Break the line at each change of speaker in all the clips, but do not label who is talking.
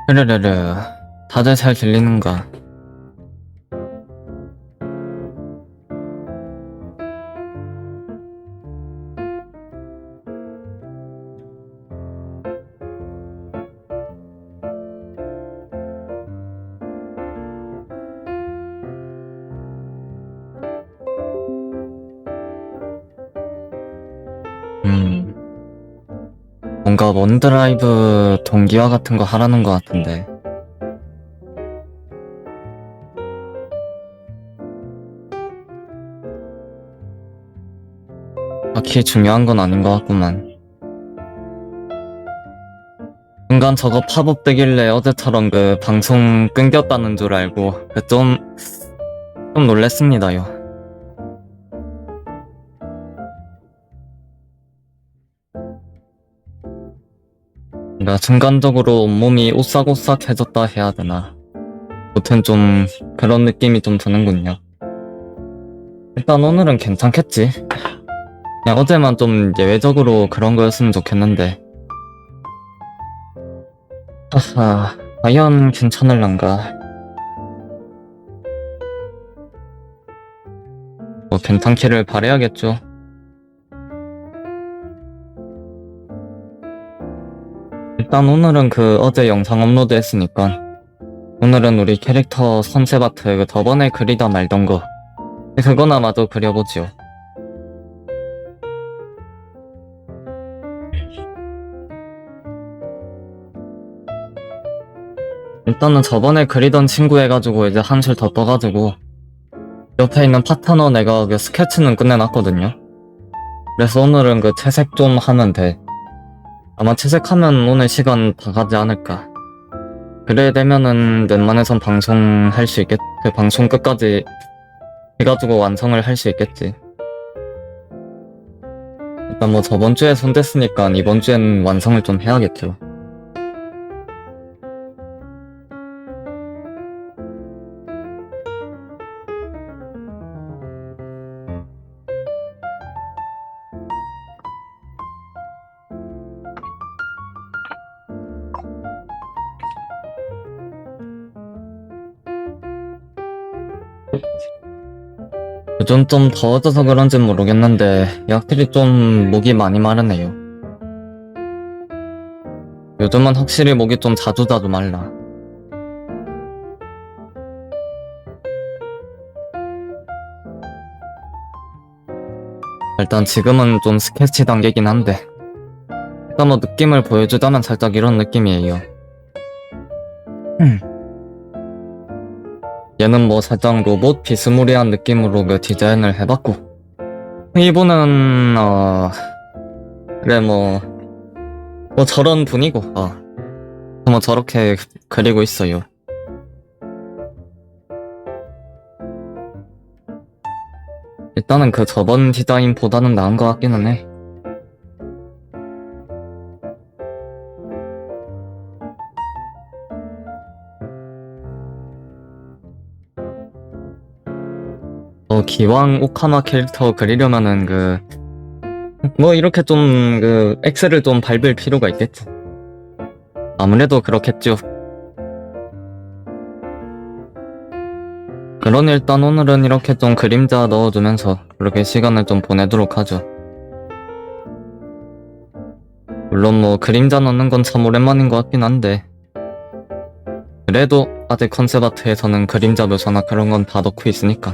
흐르르르. 다들 잘 들리는가? 음, 뭔가 원드라이브 동기화 같은 거 하라는 것 같은데. 딱히 중요한 건 아닌 것 같구만. 순간 저거 팝업 되길래 어제처럼 그 방송 끊겼다는 줄 알고 좀 놀랬습니다요. 그러니까 순간적으로 온몸이 오싹오싹해졌다 해야 되나. 아무튼 좀 그런 느낌이 좀 드는군요. 일단 오늘은 괜찮겠지. 그냥 어제만 좀 예외적으로 그런 거였으면 좋겠는데. 하하, 과연 괜찮을란가. 뭐 괜찮기를 바라야겠죠. 일단 오늘은 그 어제 영상 업로드 했으니까 오늘은 우리 캐릭터 컨셉 아트 그 저번에 그리다 말던 거 그거나마저 그려보지요. 일단은 저번에 그리던 친구 해가지고 이제 한술 더 떠가지고 옆에 있는 파트너 내가 그 스케치는 끝내놨거든요. 그래서 오늘은 그 채색 좀 하면 돼. 아마 채색하면 오늘 시간 다 가지 않을까. 그래 되면은 웬만해선 방송할 수 있겠, 그 방송 끝까지 해가지고 완성을 할 수 있겠지. 일단 뭐 저번 주에 손댔으니까 이번 주엔 완성을 좀 해야겠죠. 요즘 좀 더워져서 그런진 모르겠는데 확실히 좀 목이 많이 마르네요. 요즘은 확실히 목이 좀 자주자주 말라. 일단 지금은 좀 스케치 단계긴 한데 일단 뭐 느낌을 보여주자면 살짝 이런 느낌이에요. 얘는 뭐 살짝 로봇 비스무리한 느낌으로 그 디자인을 해봤고 이분은 그래 뭐 저런 분이고 뭐 저렇게 그리고 있어요. 일단은 그 저번 디자인보다는 나은 것 같기는 해. 기왕 오카마 캐릭터 그리려면은 뭐 이렇게 좀 엑셀을 좀 밟을 필요가 있겠지. 아무래도 그렇겠죠. 그러니 일단 오늘은 이렇게 좀 그림자 넣어주면서 그렇게 시간을 좀 보내도록 하죠. 물론 뭐 그림자 넣는 건 참 오랜만인 것 같긴 한데 그래도 아직 컨셉 아트에서는 그림자 묘사나 그런 건 다 넣고 있으니까.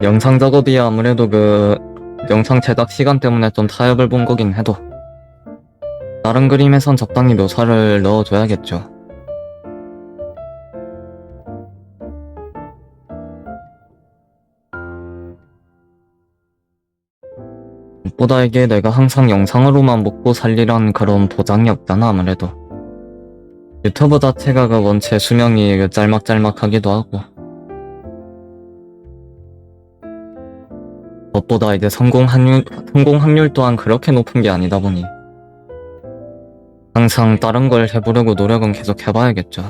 영상 작업이 아무래도 영상 제작 시간 때문에 좀 타협을 본 거긴 해도 다른 그림에선 적당히 묘사를 넣어줘야겠죠. 무엇보다 이게 내가 항상 영상으로만 먹고 살리란 그런 보장이 없잖아. 아무래도 유튜브 자체가 원체 수명이 짤막짤막하기도 하고 무엇보다 이제 성공 확률 또한 그렇게 높은 게 아니다 보니 항상 다른 걸 해보려고 노력은 계속 해봐야겠죠.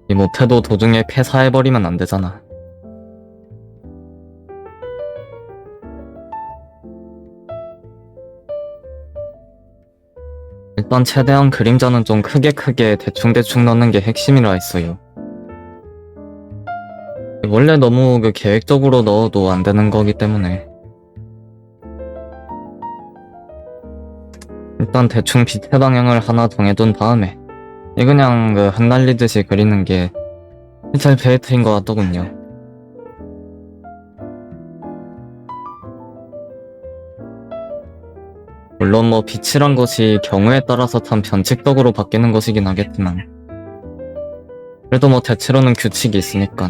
이 못해도 도중에 폐사해버리면 안 되잖아. 일단 최대한 그림자는 좀 크게 대충 넣는 게 핵심이라 했어요. 원래 너무 계획적으로 넣어도 안 되는 거기 때문에 일단 대충 빛의 방향을 하나 정해둔 다음에 그냥 흩날리듯이 그리는 게 잘 베이트인 것 같더군요. 물론 뭐 빛이란 것이 경우에 따라서 참 변칙적으로 바뀌는 것이긴 하겠지만 그래도 뭐 대체로는 규칙이 있으니까.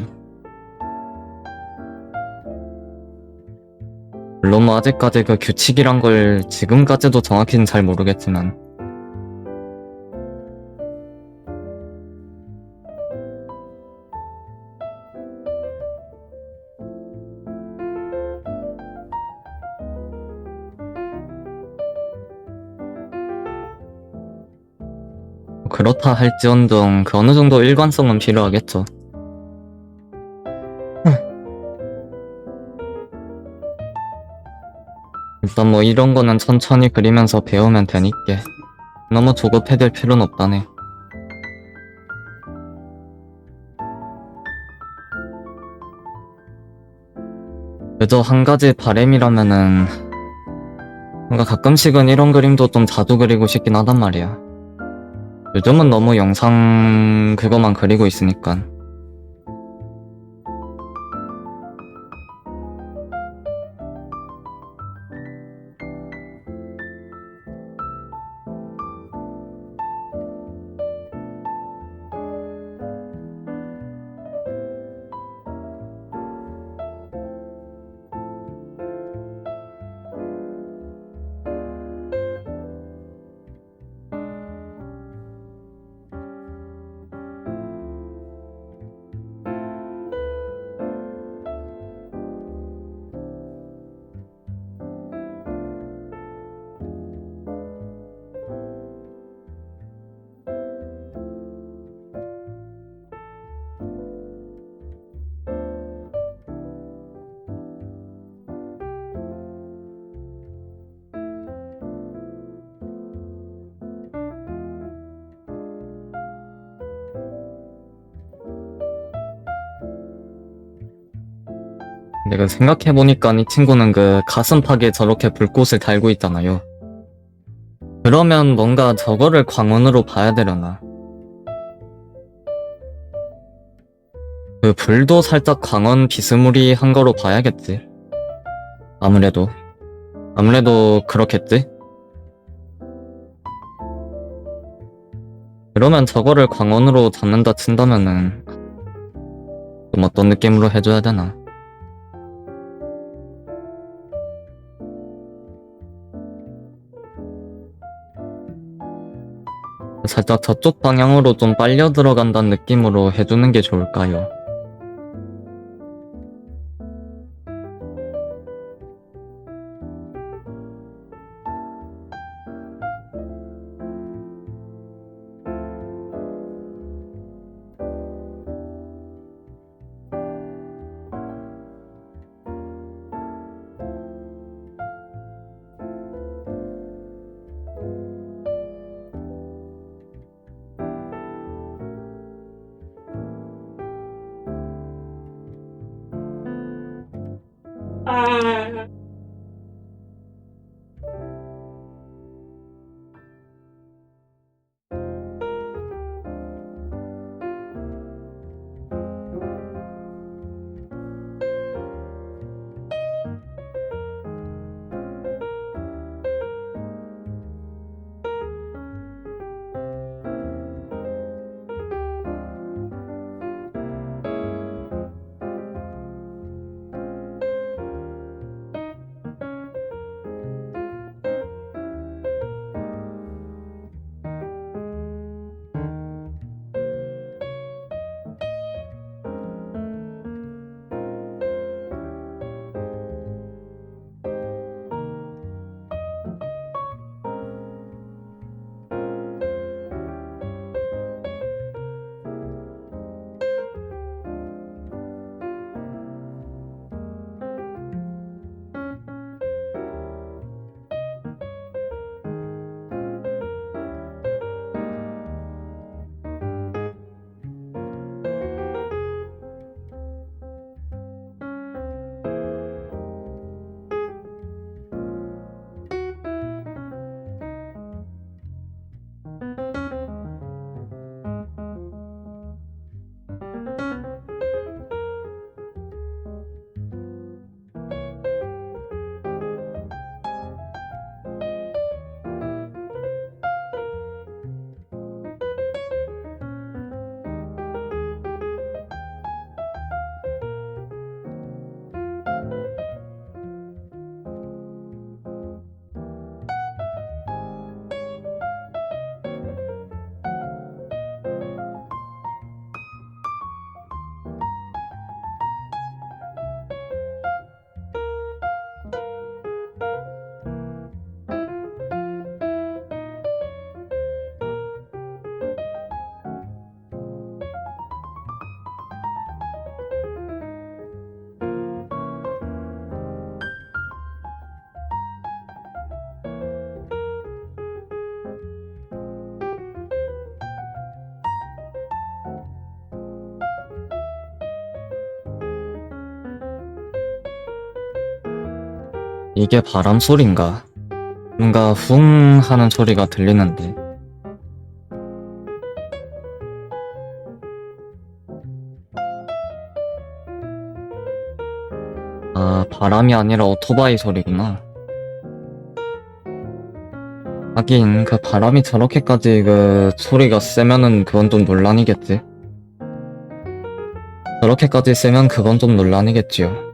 물론 뭐 아직까지 규칙이란 걸 지금까지도 정확히는 잘 모르겠지만 그렇다 할지언정 어느 정도 일관성은 필요하겠죠. 일단 뭐 이런 거는 천천히 그리면서 배우면 되니까 너무 조급해 될 필요는 없다네. 그저 한 가지 바램이라면은 뭔가 가끔씩은 이런 그림도 좀 자주 그리고 싶긴 하단 말이야. 요즘은 너무 영상 그거만 그리고 있으니까. 내가 생각해보니까 이 친구는 가슴팍에 저렇게 불꽃을 달고 있잖아요. 그러면 뭔가 저거를 광원으로 봐야 되려나? 불도 살짝 광원 비스무리한 거로 봐야겠지. 아무래도 그렇겠지? 그러면 저거를 광원으로 잡는다 친다면은 좀 어떤 느낌으로 해줘야 되나? 살짝 저쪽 방향으로 좀 빨려 들어간다는 느낌으로 해주는 게 좋을까요? 이게 바람 소린가? 뭔가 쿵 하는 소리가 들리는데. 아, 바람이 아니라 오토바이 소리구나. 하긴 그 바람이 저렇게까지 그 소리가 세면은 그건 좀 논란이겠지. 저렇게까지 세면 그건 좀 논란이겠지요.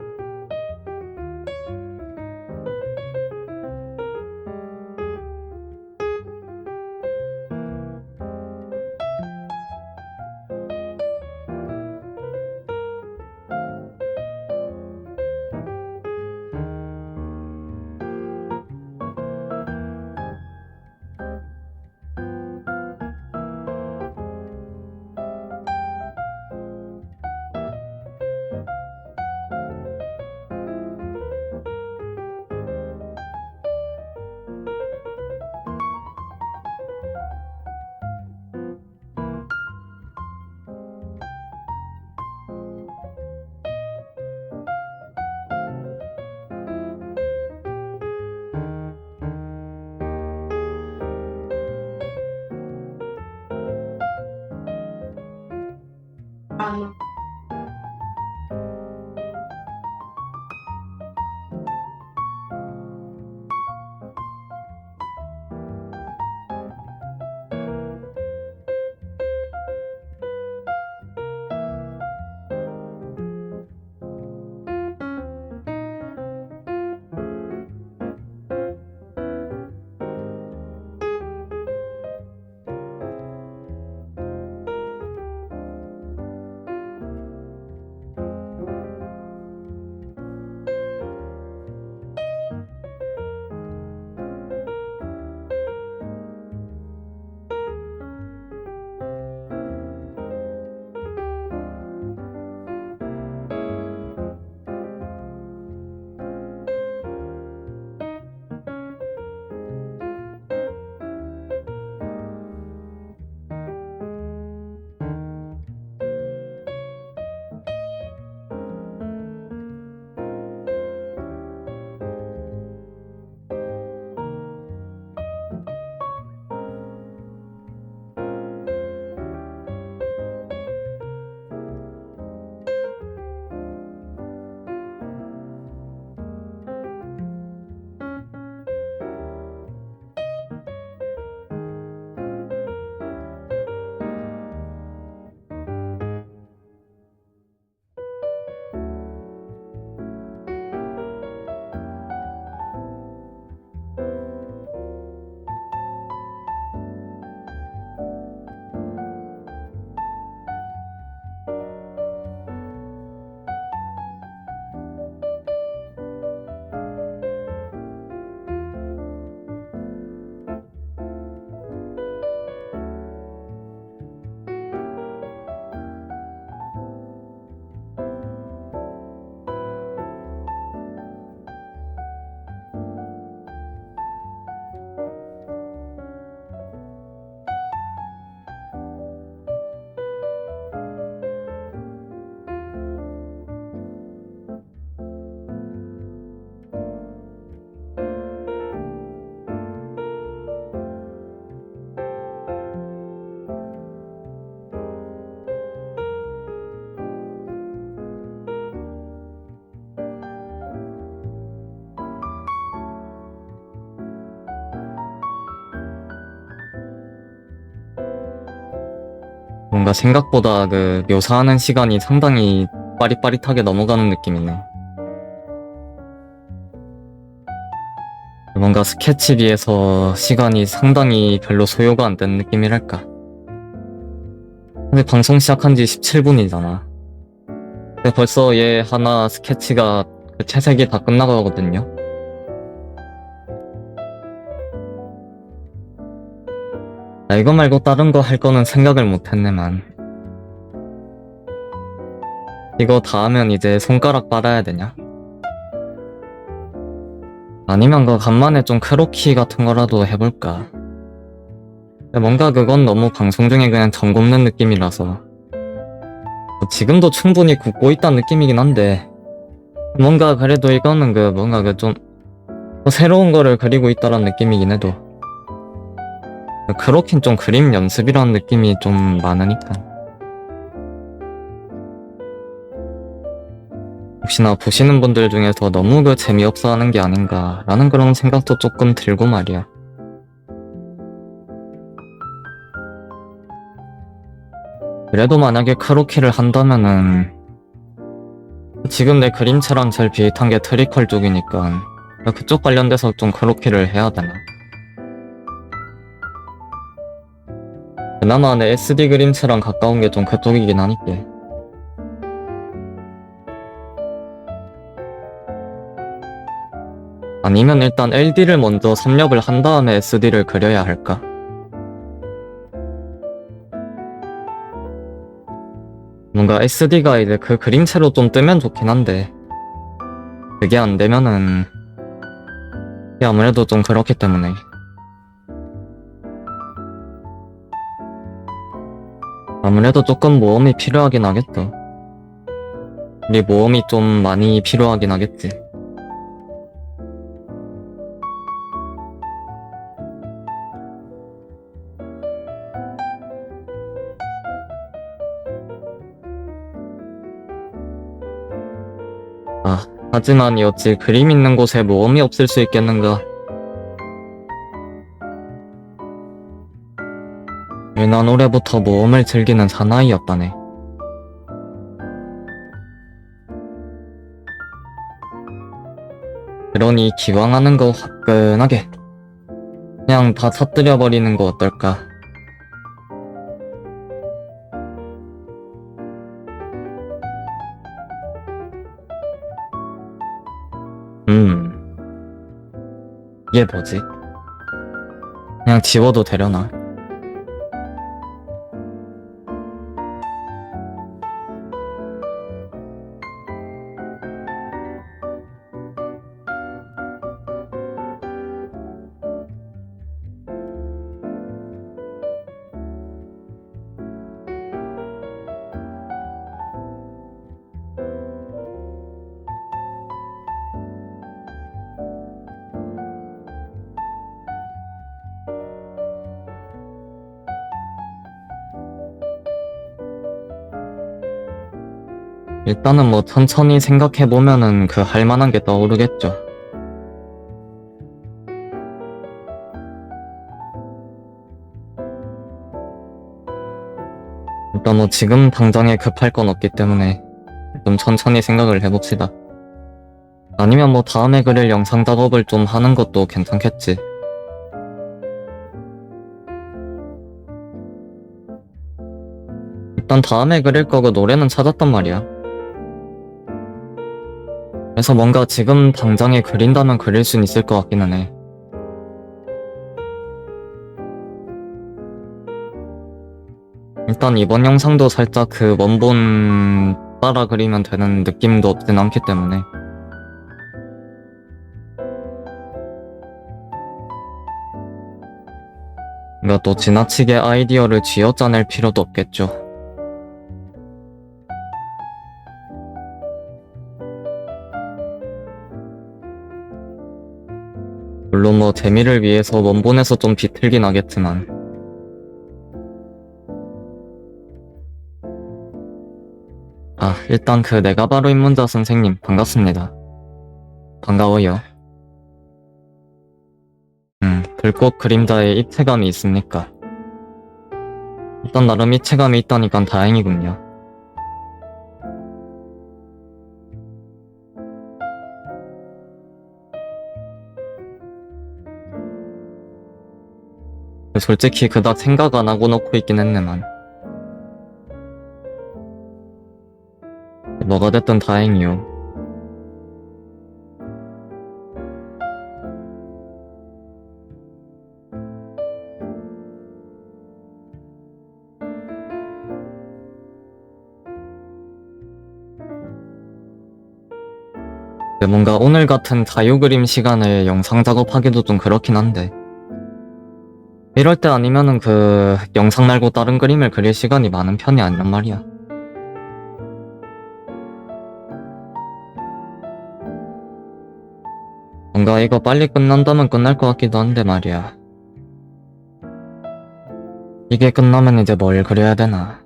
뭔가 생각보다 그 묘사하는 시간이 상당히 빠릿빠릿하게 넘어가는 느낌이네. 뭔가 스케치 비해서 시간이 상당히 별로 소요가 안 된 느낌이랄까. 근데 방송 시작한 지 17분이잖아. 근데 벌써 얘 하나 스케치가 그 채색이 다 끝나가거든요. 나 이거 말고 다른 거 할 거는 생각을 못 했네만. 이거 다 하면 이제 손가락 빨아야 되냐? 아니면 그 간만에 좀 크로키 같은 거라도 해볼까? 근데 뭔가 그건 너무 방송 중에 그냥 정 굽는 느낌이라서 뭐 지금도 충분히 굽고 있다는 느낌이긴 한데 뭔가 그래도 이거는 그 뭔가 그 좀 새로운 거를 그리고 있다란 느낌이긴 해도 그렇긴 좀 그림 연습이라는 느낌이 좀 많으니까. 혹시나 보시는 분들 중에서 너무 그 재미없어 하는 게 아닌가라는 그런 생각도 조금 들고 말이야. 그래도 만약에 크로키를 한다면은 지금 내 그림체랑 제일 비슷한 게 트리컬 쪽이니까 그쪽 관련돼서 좀 크로키를 해야 되나? 그나마 내 SD 그림체랑 가까운 게 좀 그쪽이긴 하니까. 아니면 일단 LD를 먼저 섭렵을 한 다음에 SD를 그려야 할까? 뭔가 SD가 이제 그 그림체로 좀 뜨면 좋긴 한데 그게 안 되면은 아무래도 좀 그렇기 때문에 아무래도 조금 모험이 필요하긴 하겠다. 우리 모험이 좀 많이 필요하긴 하겠지. 아, 하지만 여지 그림 있는 곳에 모험이 없을 수 있겠는가? 난 올해부터 모험을 즐기는 사나이였다네. 그러니 기왕 하는 거 화끈하게 그냥 다 터뜨려버리는 거 어떨까? 이게 뭐지? 그냥 지워도 되려나? 일단은 뭐 천천히 생각해보면은 그 할만한 게 떠오르겠죠. 일단 뭐 지금 당장에 급할 건 없기 때문에 좀 천천히 생각을 해봅시다. 아니면 뭐 다음에 그릴 영상 작업을 좀 하는 것도 괜찮겠지. 일단 다음에 그릴 거 그 노래는 찾았단 말이야. 그래서 뭔가 지금 당장에 그린다면 그릴 순 있을 것 같기는 해. 일단 이번 영상도 살짝 그 원본 따라 그리면 되는 느낌도 없진 않기 때문에 그러니까 또 지나치게 아이디어를 쥐어짜낼 필요도 없겠죠. 물론 뭐 재미를 위해서 원본에서 좀 비틀긴 하겠지만 일단 그 내가 바로 입문자 선생님 반갑습니다. 반가워요. 불꽃 그림자에 입체감이 있습니까? 일단 나름 입체감이 있다니까 다행이군요. 솔직히 그닥 생각 안 하고 놓고 있긴 했네만. 뭐가 됐든 다행이요. 뭔가 오늘 같은 자유 그림 시간에 영상 작업하기도 좀 그렇긴 한데 이럴 때 아니면은 그 영상 말고 다른 그림을 그릴 시간이 많은 편이 아니란 말이야. 뭔가 이거 빨리 끝난다면 끝날 것 같기도 한데 말이야. 이게 끝나면 이제 뭘 그려야 되나?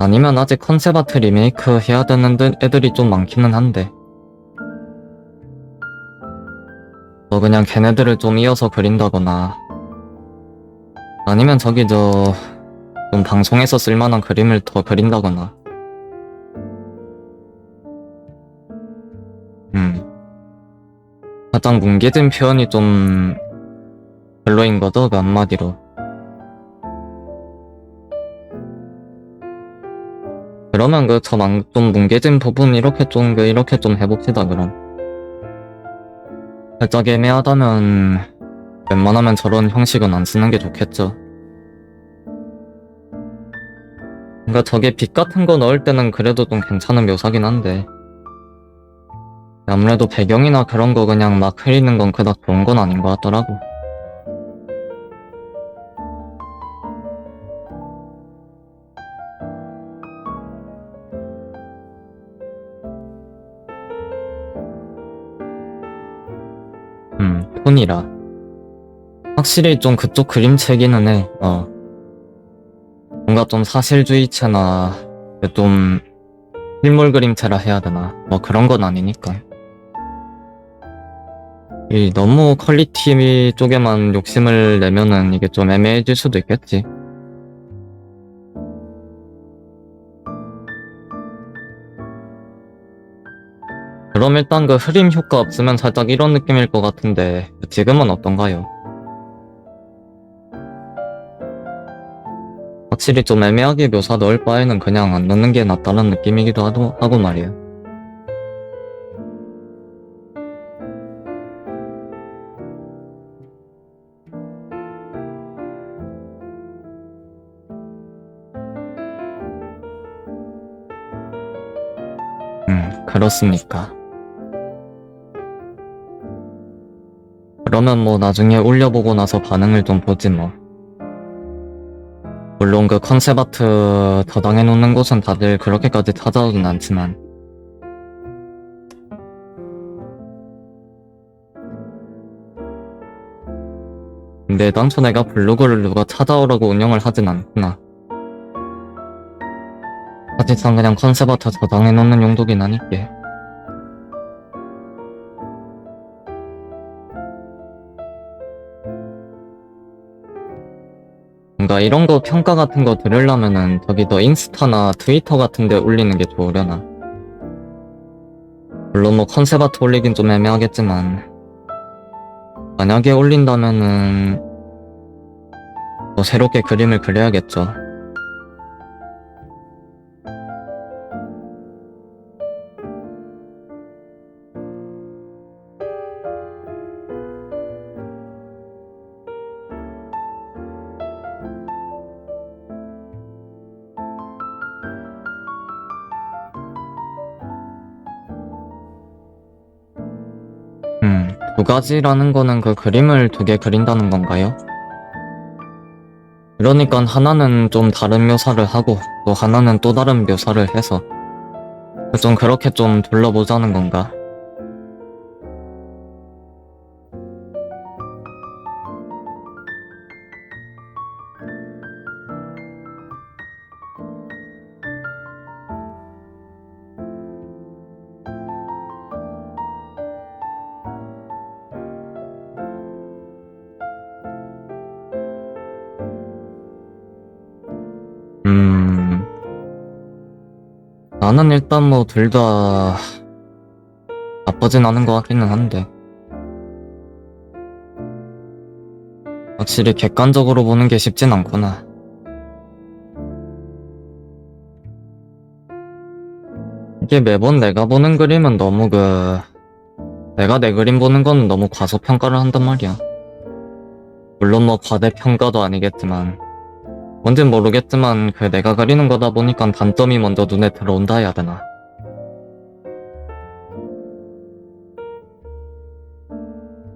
아니면 아직 컨셉 아트 리메이크 해야 되는 애들이 좀 많기는 한데 뭐 그냥 걔네들을 좀 이어서 그린다거나 아니면 저기 좀 방송에서 쓸만한 그림을 더 그린다거나 가장 뭉개진 표현이 좀 별로인 거죠, 그 한마디로. 그러면 좀 뭉개진 부분 이렇게 좀 해봅시다, 그럼. 살짝 애매하다면 웬만하면 저런 형식은 안 쓰는 게 좋겠죠. 그러니까 저게 빛 같은 거 넣을 때는 그래도 좀 괜찮은 묘사긴 한데 아무래도 배경이나 그런 거 그냥 막 흐리는 건 그닥 좋은 건 아닌 것 같더라고. 톤이라. 확실히 좀 그쪽 그림체기는 해. 뭔가 좀 사실주의체나 좀 실물 그림체라 해야 되나. 뭐 그런 건 아니니까. 이 너무 퀄리티 쪽에만 욕심을 내면은 이게 좀 애매해질 수도 있겠지. 그럼 일단 그 흐림 효과 없으면 살짝 이런 느낌일 것 같은데 지금은 어떤가요? 확실히 좀 애매하게 묘사 넣을 바에는 그냥 안 넣는 게 낫다는 느낌이기도 하고 말이야. 그렇습니까. 그러면 뭐 나중에 올려보고 나서 반응을 좀 보지 뭐. 물론 그 컨셉 아트 저장해놓는 곳은 다들 그렇게까지 찾아오진 않지만 근데 당초 내가 블로그를 누가 찾아오라고 운영을 하진 않구나. 사실상 그냥 컨셉 아트 저장해놓는 용도긴 하니께. 뭔가 이런 거 평가 같은 거 들으려면은 저기 더 인스타나 트위터 같은 데 올리는 게 좋으려나. 물론 뭐 컨셉 아트 올리긴 좀 애매하겠지만 만약에 올린다면은 또 새롭게 그림을 그려야겠죠. 두 가지라는 거는 그 그림을 두 개 그린다는 건가요? 그러니까 하나는 좀 다른 묘사를 하고 또 하나는 또 다른 묘사를 해서 좀 그렇게 좀 둘러보자는 건가? 나는 일단 뭐 둘 다 나쁘진 않은 것 같기는 한데 확실히 객관적으로 보는 게 쉽진 않구나. 이게 매번 내가 보는 그림은 너무 내가 내 그림 보는 거는 너무 과소평가를 한단 말이야. 물론 뭐 과대평가도 아니겠지만 뭔진 모르겠지만 내가 그리는 거다 보니까 단점이 먼저 눈에 들어온다 해야 되나.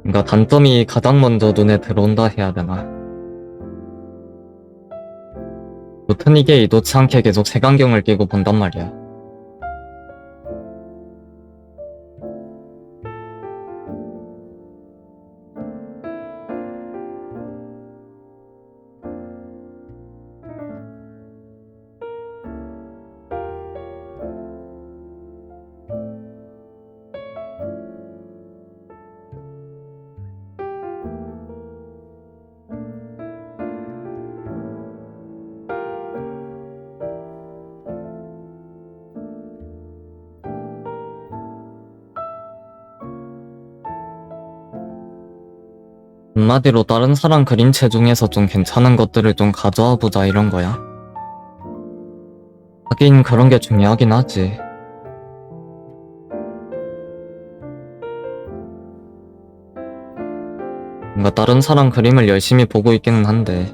그러니까 단점이 가장 먼저 눈에 들어온다 해야 되나. 무튼 이게 의도치 않게 계속 색안경을 끼고 본단 말이야. 한마디로 다른 사람 그림체 중에서 좀 괜찮은 것들을 좀 가져와 보자 이런 거야. 하긴 그런 게 중요하긴 하지. 뭔가 다른 사람 그림을 열심히 보고 있기는 한데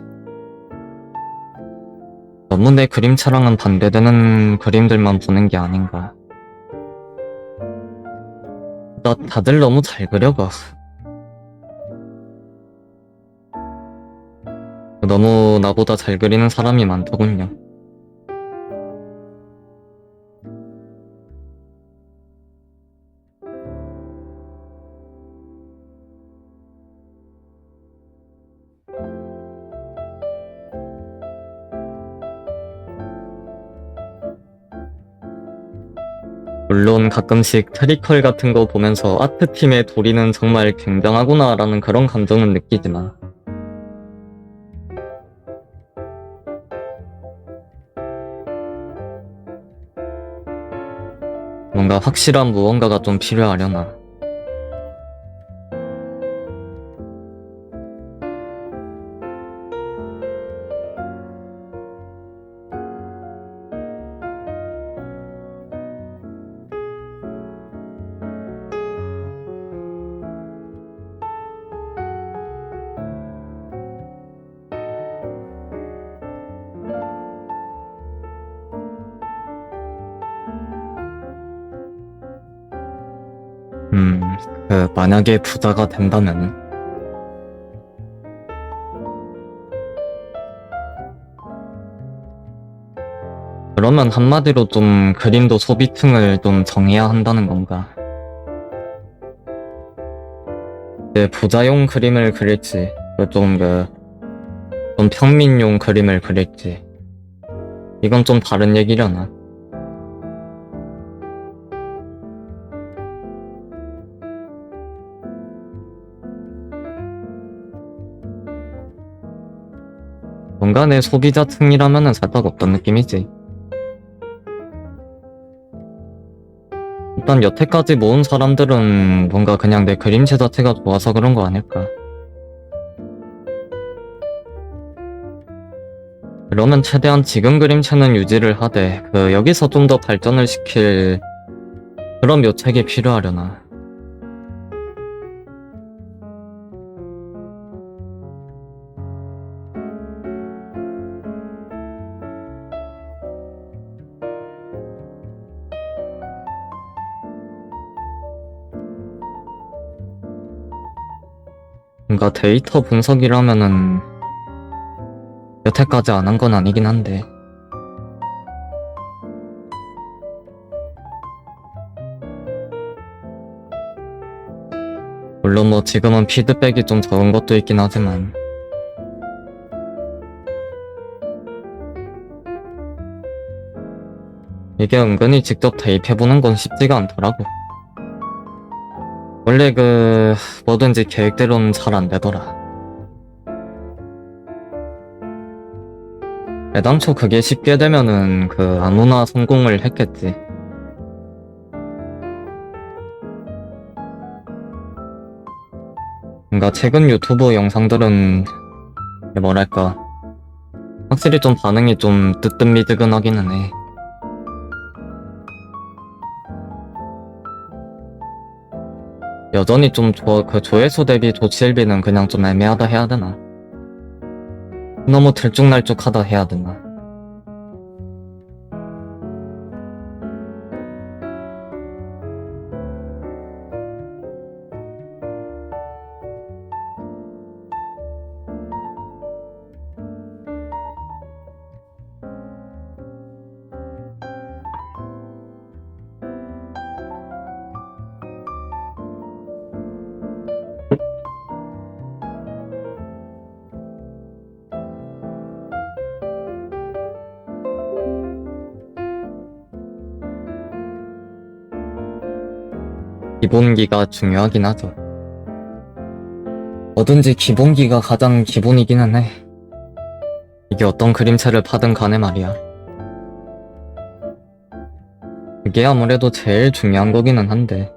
너무 내 그림체랑은 반대되는 그림들만 보는 게 아닌가. 다들 너무 잘 그려가. 너무 나보다 잘 그리는 사람이 많더군요. 물론 가끔씩 트리컬 같은 거 보면서 아트팀의 도리는 정말 굉장하구나 라는 그런 감정은 느끼지만 뭔가 확실한 무언가가 좀 필요하려나. 만약에 부자가 된다면은 그러면 한마디로 좀 그림도 소비층을 좀 정해야 한다는 건가? 부자용 그림을 그릴지, 좀 평민용 그림을 그릴지, 이건 좀 다른 얘기려나? 뭔가 내 소비자층이라면은 살짝 어떤 느낌이지? 일단 여태까지 모은 사람들은 뭔가 그냥 내 그림체 자체가 좋아서 그런 거 아닐까? 그러면 최대한 지금 그림체는 유지를 하되 여기서 좀 더 발전을 시킬 그런 묘책이 필요하려나. 뭔가 데이터 분석이라면은 여태까지 안 한 건 아니긴 한데 물론 뭐 지금은 피드백이 좀 적은 것도 있긴 하지만 이게 은근히 직접 대입해보는 건 쉽지가 않더라고. 원래 뭐든지 계획대로는 잘 안 되더라. 애당초 그게 쉽게 되면은 아무나 성공을 했겠지. 뭔가 최근 유튜브 영상들은 뭐랄까 확실히 좀 반응이 좀 뜨뜻미지근하기는 해. 여전히 좀 조회수 대비 조치일비는 그냥 좀 애매하다 해야 되나? 너무 들쭉날쭉하다 해야 되나? 기본기가 중요하긴 하죠. 뭐든지 기본기가 가장 기본이기는 해. 이게 어떤 그림체를 파든 간에 말이야. 그게 아무래도 제일 중요한 거기는 한데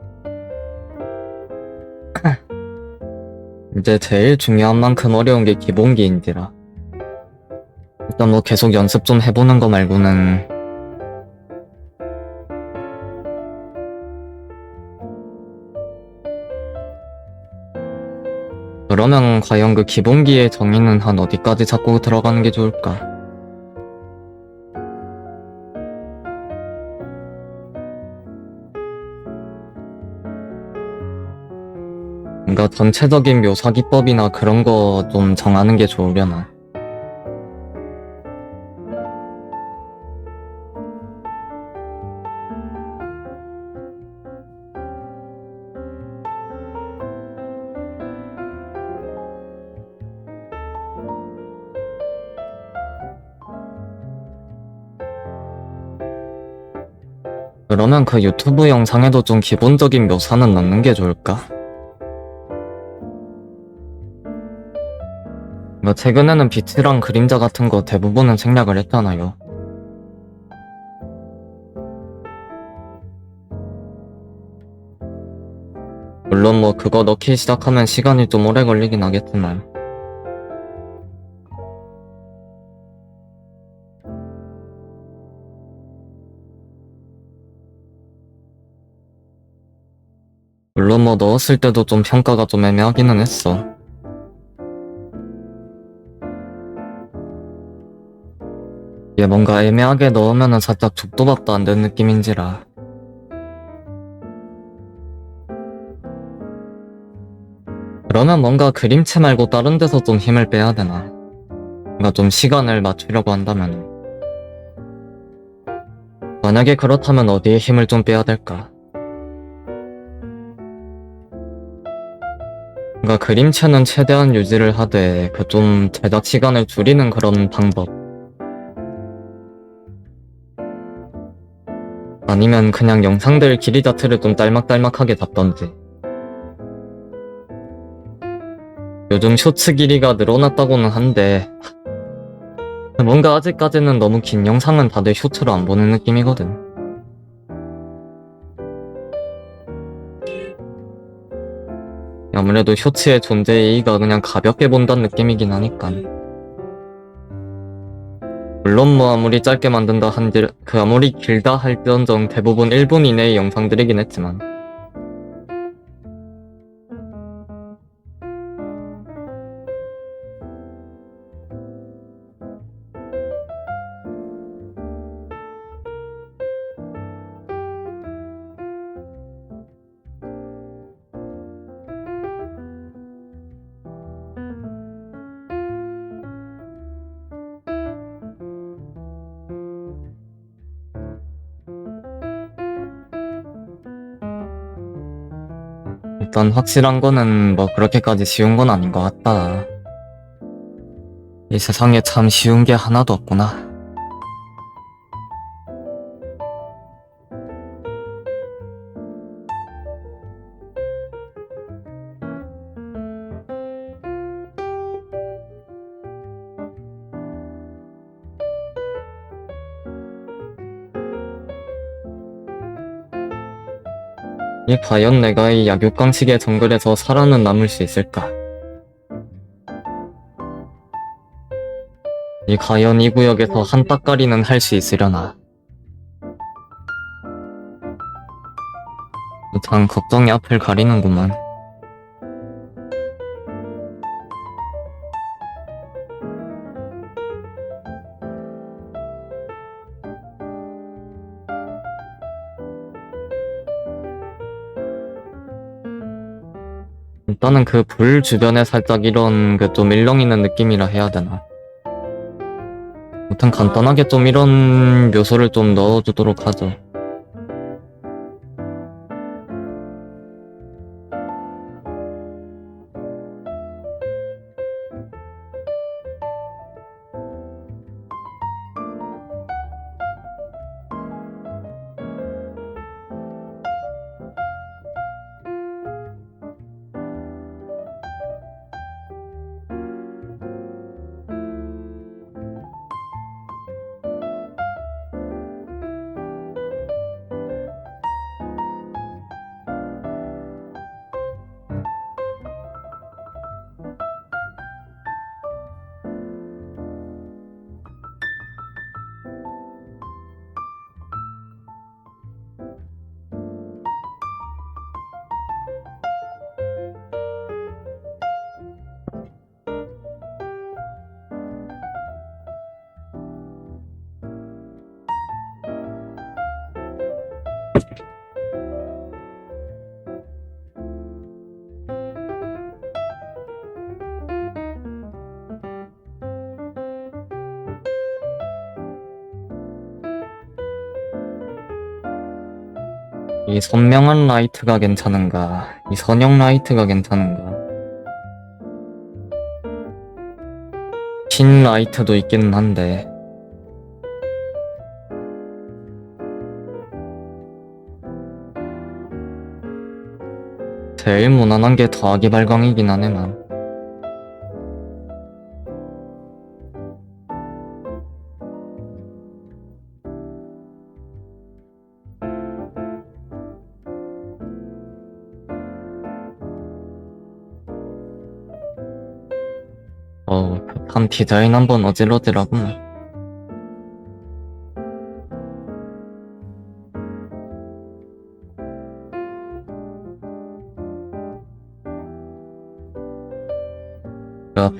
이제 제일 중요한 만큼 어려운 게 기본기인지라. 일단 뭐 계속 연습 좀 해보는 거 말고는 그러면 과연 그 기본기의 정의는 한 어디까지 잡고 들어가는 게 좋을까? 뭔가 전체적인 묘사 기법이나 그런 거 좀 정하는 게 좋으려나? 그러면 그 유튜브 영상에도 좀 기본적인 묘사는 넣는 게 좋을까? 뭐 최근에는 빛이랑 그림자 같은 거 대부분은 생략을 했잖아요. 물론 뭐 그거 넣기 시작하면 시간이 좀 오래 걸리긴 하겠지만 물론 뭐 넣었을 때도 좀 평가가 좀 애매하기는 했어. 이게 뭔가 애매하게 넣으면은 살짝 죽도밥도 안 된 느낌인지라. 그러면 뭔가 그림체 말고 다른 데서 좀 힘을 빼야 되나? 뭔가 좀 시간을 맞추려고 한다면 만약에 그렇다면 어디에 힘을 좀 빼야 될까? 뭔가 그림체는 최대한 유지를 하되 그 좀 제작 시간을 줄이는 그런 방법 아니면 그냥 영상들 길이 자체를 좀 딸막딸막하게 잡던지. 요즘 쇼츠 길이가 늘어났다고는 한데 뭔가 아직까지는 너무 긴 영상은 다들 쇼츠로 안 보는 느낌이거든. 아무래도 쇼츠의 존재의 이의가 그냥 가볍게 본다는 느낌이긴 하니까. 물론 뭐 아무리 짧게 만든다 한들 그 아무리 길다 할지언정 대부분 1분 이내의 영상들이긴 했지만 일단 확실한 거는 뭐 그렇게까지 쉬운 건 아닌 것 같다. 이 세상에 참 쉬운 게 하나도 없구나. 이 과연 내가 이 약육강식의 정글에서 살아는 남을 수 있을까? 이 과연 이 구역에서 한 따까리는 할 수 있으려나? 참 걱정이 앞을 가리는구만. 일단은 그 불 주변에 살짝 이런 그 좀 일렁이는 느낌이라 해야 되나? 아무튼 간단하게 좀 이런 묘소를 좀 넣어주도록 하죠. 이 선명한 라이트가 괜찮은가, 이 선형 라이트가 괜찮은가. 흰 라이트도 있기는 한데 제일 무난한 게 더하기 발광이긴 하네만. 급한 디자인 한번 어질러지라구만.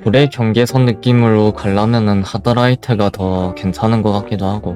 불의 경계선 느낌으로 가려면은 하드라이트가 더 괜찮은 것 같기도 하고.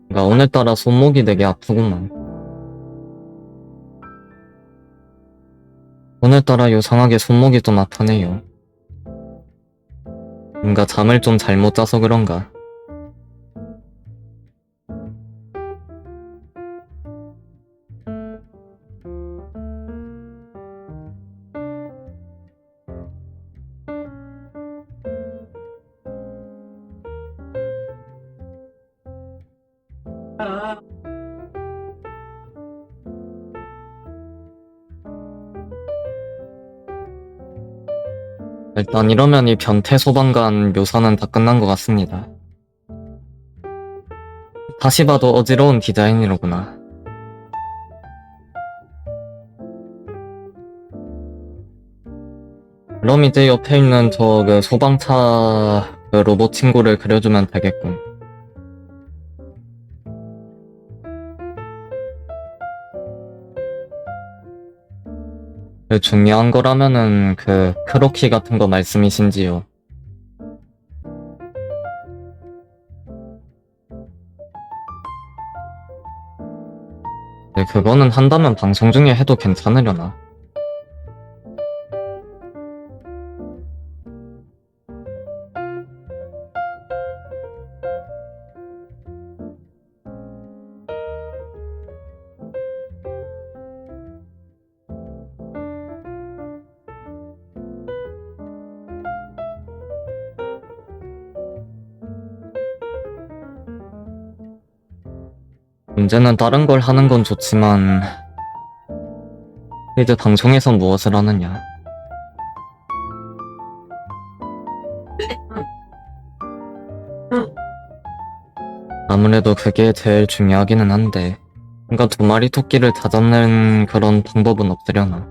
나 오늘따라 손목이 되게 아프구만. 오늘따라 요상하게 손목이 좀 아프네요. 뭔가 잠을 좀 잘못 자서 그런가. 일단 이러면 이 변태 소방관 묘사는 다 끝난 것 같습니다. 다시 봐도 어지러운 디자인이로구나. 그럼 이제 옆에 있는 저 그 소방차 그 로봇 친구를 그려주면 되겠군. 그 중요한 거라면은 그 크로키 같은 거 말씀이신지요? 네, 그거는 한다면 방송 중에 해도 괜찮으려나? 문제는 다른 걸 하는 건 좋지만 이제 방송에서 무엇을 하느냐. 아무래도 그게 제일 중요하기는 한데 뭔가 두 마리 토끼를 찾아낸 그런 방법은 없으려나.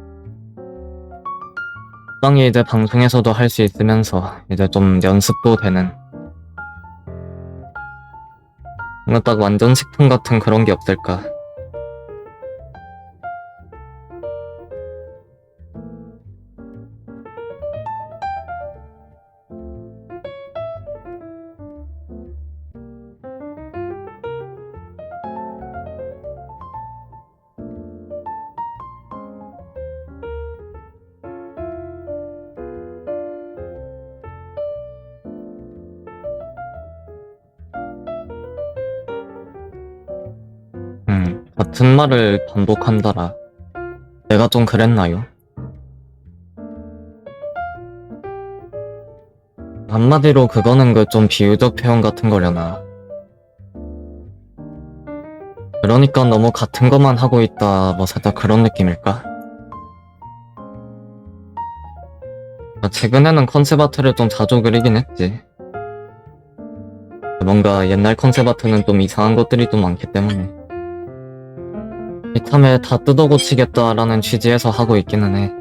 적당히 이제 방송에서도 할 수 있으면서 이제 좀 연습도 되는, 뭔가 딱 완전 식품 같은 그런 게 없을까. 같은 말을 반복한다라. 내가 좀 그랬나요? 한마디로 그거는 그 좀 비유적 표현 같은 거려나. 그러니까 너무 같은 것만 하고 있다, 뭐 살짝 그런 느낌일까? 최근에는 컨셉 아트를 좀 자주 그리긴 했지. 뭔가 옛날 컨셉 아트는 좀 이상한 것들이 좀 많기 때문에 이참에 다 뜯어 고치겠다라는 취지에서 하고 있기는 해.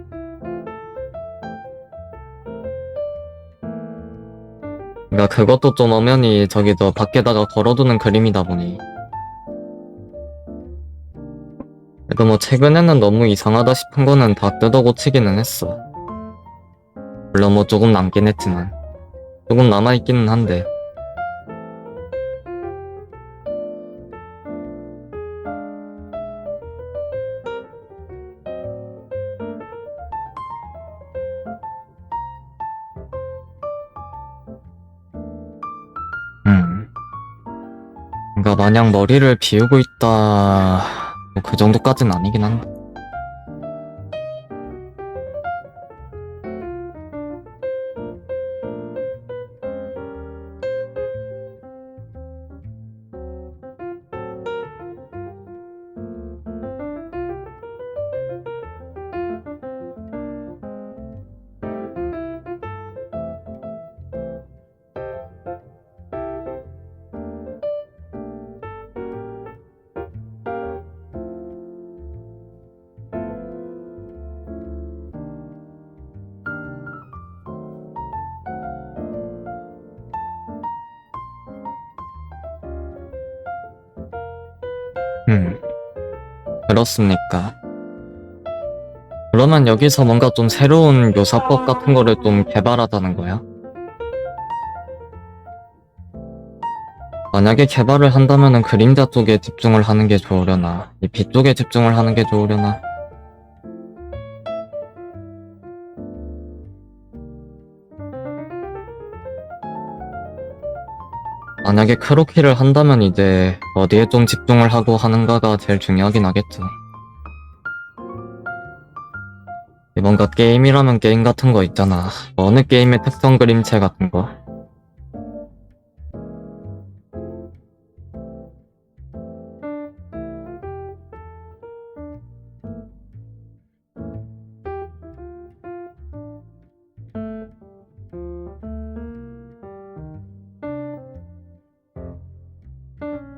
그러니까 그것도 좀 엄연히 저기 저 밖에다가 걸어두는 그림이다 보니. 그래도 뭐 최근에는 너무 이상하다 싶은 거는 다 뜯어 고치기는 했어. 물론 뭐 조금 남긴 했지만 조금 남아있기는 한데. 그러니까 마냥 머리를 비우고 있다 뭐그 정도까진 아니긴 한데. 음 그렇습니까? 그러면 여기서 뭔가 좀 새로운 묘사법 같은 거를 좀 개발하자는 거야? 만약에 개발을 한다면은 그림자 쪽에 집중을 하는 게 좋으려나, 이 빛 쪽에 집중을 하는 게 좋으려나? 만약에 크로키를 한다면 이제 어디에 좀 집중을 하고 하는가가 제일 중요하긴 하겠죠. 뭔가 게임이라면 게임 같은 거 있잖아. 어느 게임의 특성 그림체 같은 거.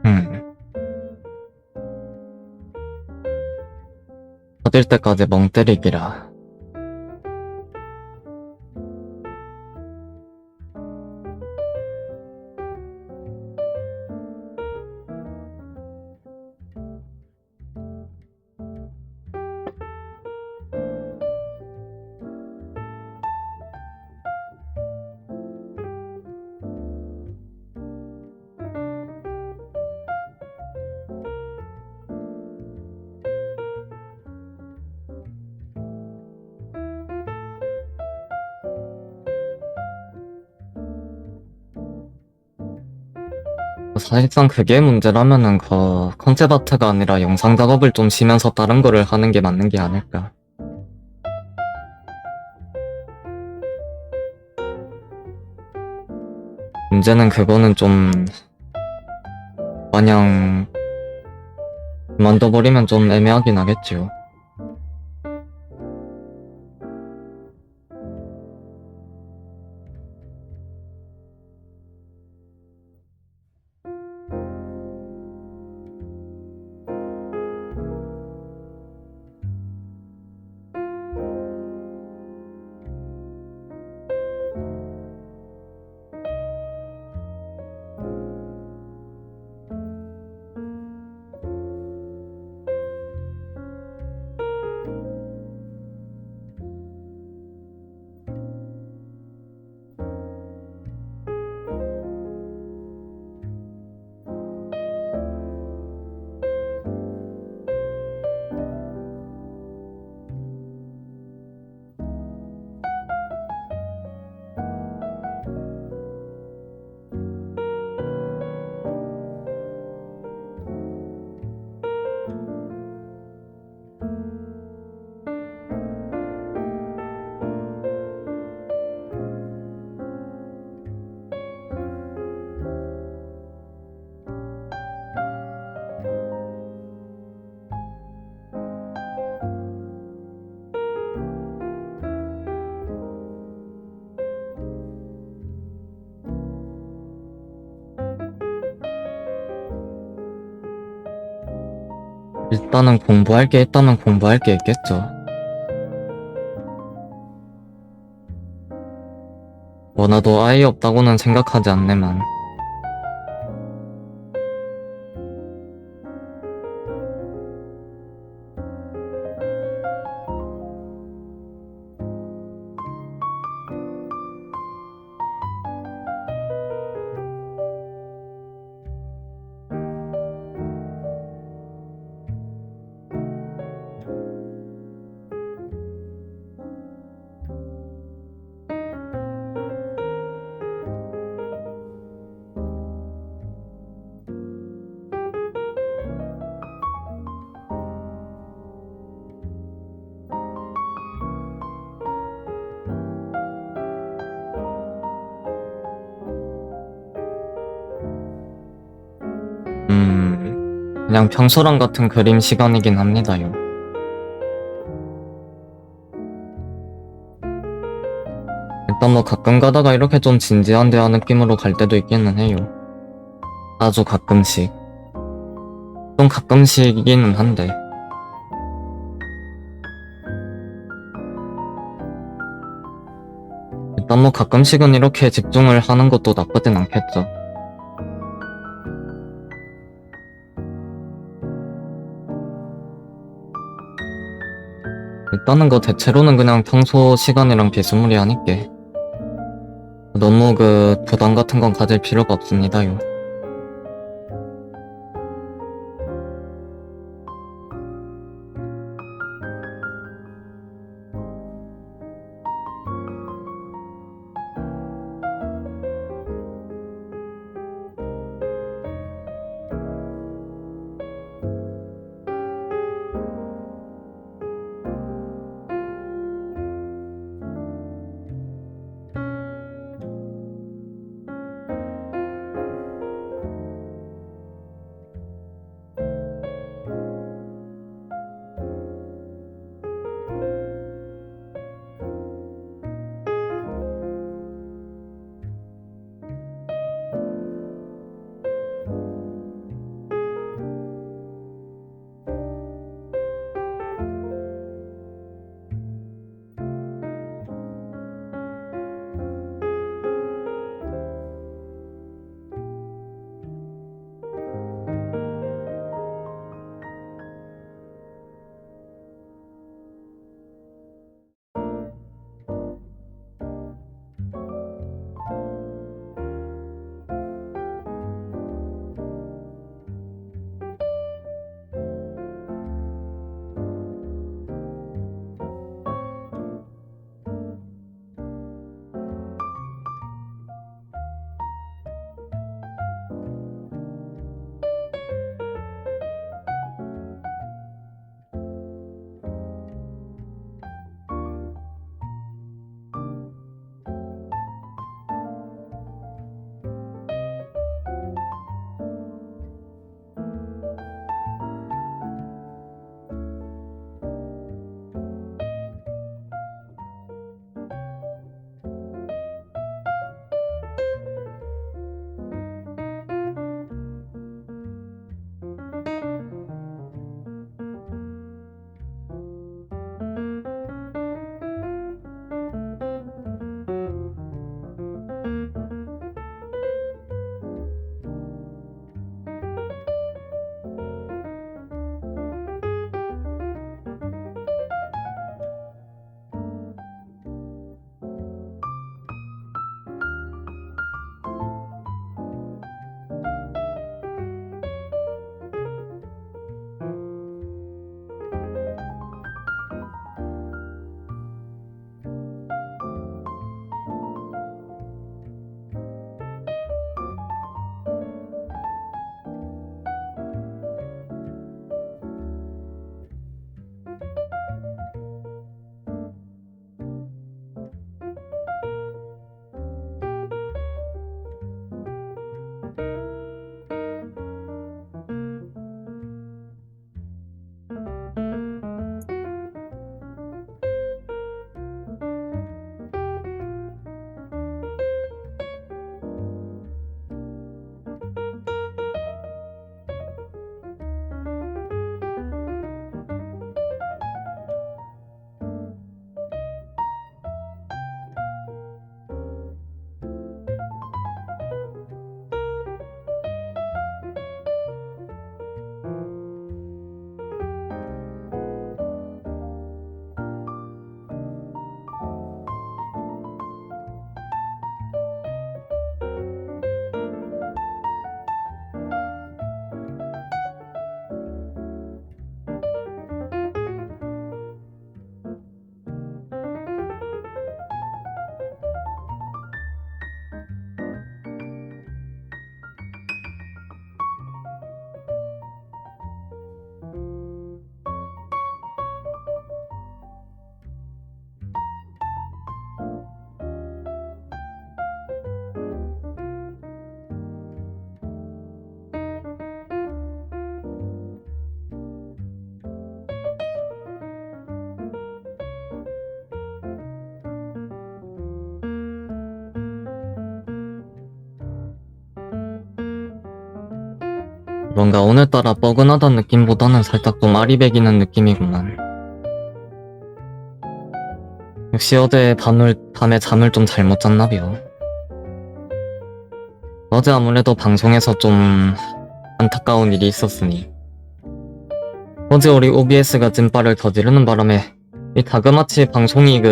음. 터질 때까지 멍 때리기라. 사실상 그게 문제라면은 컨셉 아트가 아니라 영상 작업을 좀 쉬면서 다른 거를 하는 게 맞는 게 아닐까. 문제는 그거는 좀 마냥 그만둬버리면 좀 애매하긴 하겠죠. 일단은 공부할 게 있다면 공부할 게 있겠죠. 뭐 나도 아예 없다고는 생각하지 않네만. 그냥 평소랑 같은 그림 시간이긴 합니다요. 일단 뭐 가끔 가다가 이렇게 좀 진지한 대화 느낌으로 갈 때도 있기는 해요. 아주 가끔씩. 좀 가끔씩이기는 한데. 일단 뭐 가끔씩은 이렇게 집중을 하는 것도 나쁘진 않겠죠. 일단은 대체로는 그냥 평소 시간이랑 비스무리하니까 너무 부담 같은 건 가질 필요가 없습니다요. 뭔가 오늘따라 뻐근하다는 느낌보다는 살짝 좀 아리배기는 느낌이구만. 역시 어제 밤에 잠을 좀 잘못 잤나벼. 어제 아무래도 방송에서 좀 안타까운 일이 있었으니 어제 우리 OBS가 찐빠를 저지르는 바람에 이 다그마치 방송이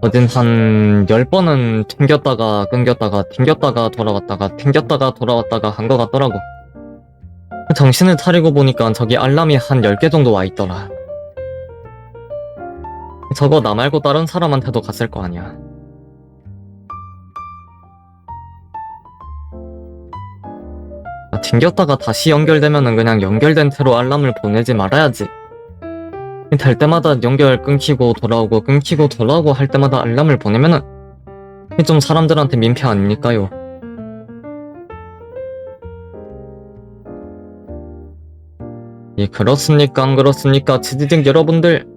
어딘 한 10번은 튕겼다가 끊겼다가 튕겼다가 돌아왔다가 튕겼다가 돌아왔다가 한 것 같더라고. 정신을 차리고 보니까 저기 알람이 한 10개 정도 와 있더라. 저거 나 말고 다른 사람한테도 갔을 거 아니야. 튕겼다가 다시 연결되면은 그냥 연결된 채로 알람을 보내지 말아야지. 될 때마다 연결 끊기고 돌아오고 할 때마다 알람을 보내면은 좀 사람들한테 민폐 아닙니까요? 그렇습니까 안 그렇습니까 치즈직 여러분들.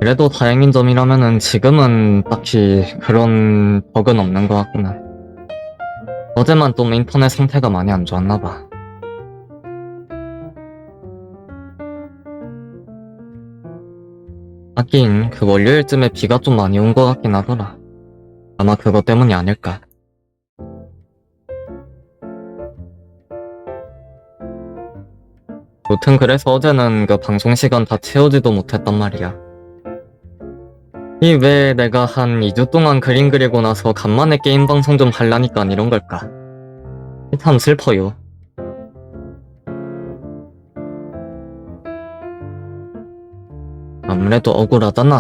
그래도 다행인 점이라면은 지금은 딱히 그런 버그는 없는 것 같구나. 어제만 좀 인터넷 상태가 많이 안 좋았나봐. 하긴 월요일쯤에 비가 좀 많이 온 것 같긴 하더라. 아마 그것 때문이 아닐까. 여튼 그래서 어제는 방송 시간 다 채우지도 못했단 말이야. 왜 내가 한 2주 동안 그림 그리고 나서 간만에 게임 방송 좀 하려니까 이런 걸까? 참 슬퍼요. 아무래도 억울하잖아.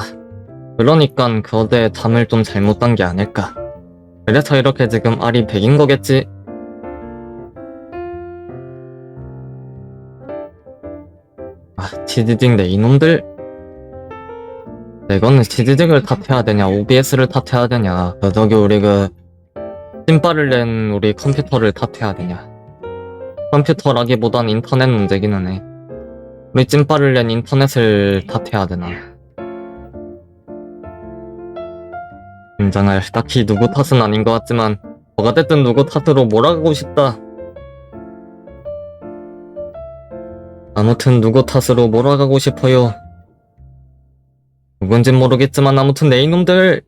그러니깐 어제 잠을 좀 잘못 잔 게 아닐까. 그래서 이렇게 지금 알이 백인 거겠지? 치즈직 내 이놈들. 이거는 치즈직을 탓해야 되냐 OBS를 탓해야 되냐 저기 우리 찐빠를 낸 우리 컴퓨터를 탓해야 되냐. 컴퓨터라기보단 인터넷 문제기는 해. 우리 찐빠를 낸 인터넷을 탓해야 되나. 인정할 딱히 누구 탓은 아닌 것 같지만 뭐가 됐든 누구 탓으로 몰아가고 싶다. 아무튼 누구 탓으로 몰아가고 싶어요. 누군진 모르겠지만 아무튼 내 이놈들.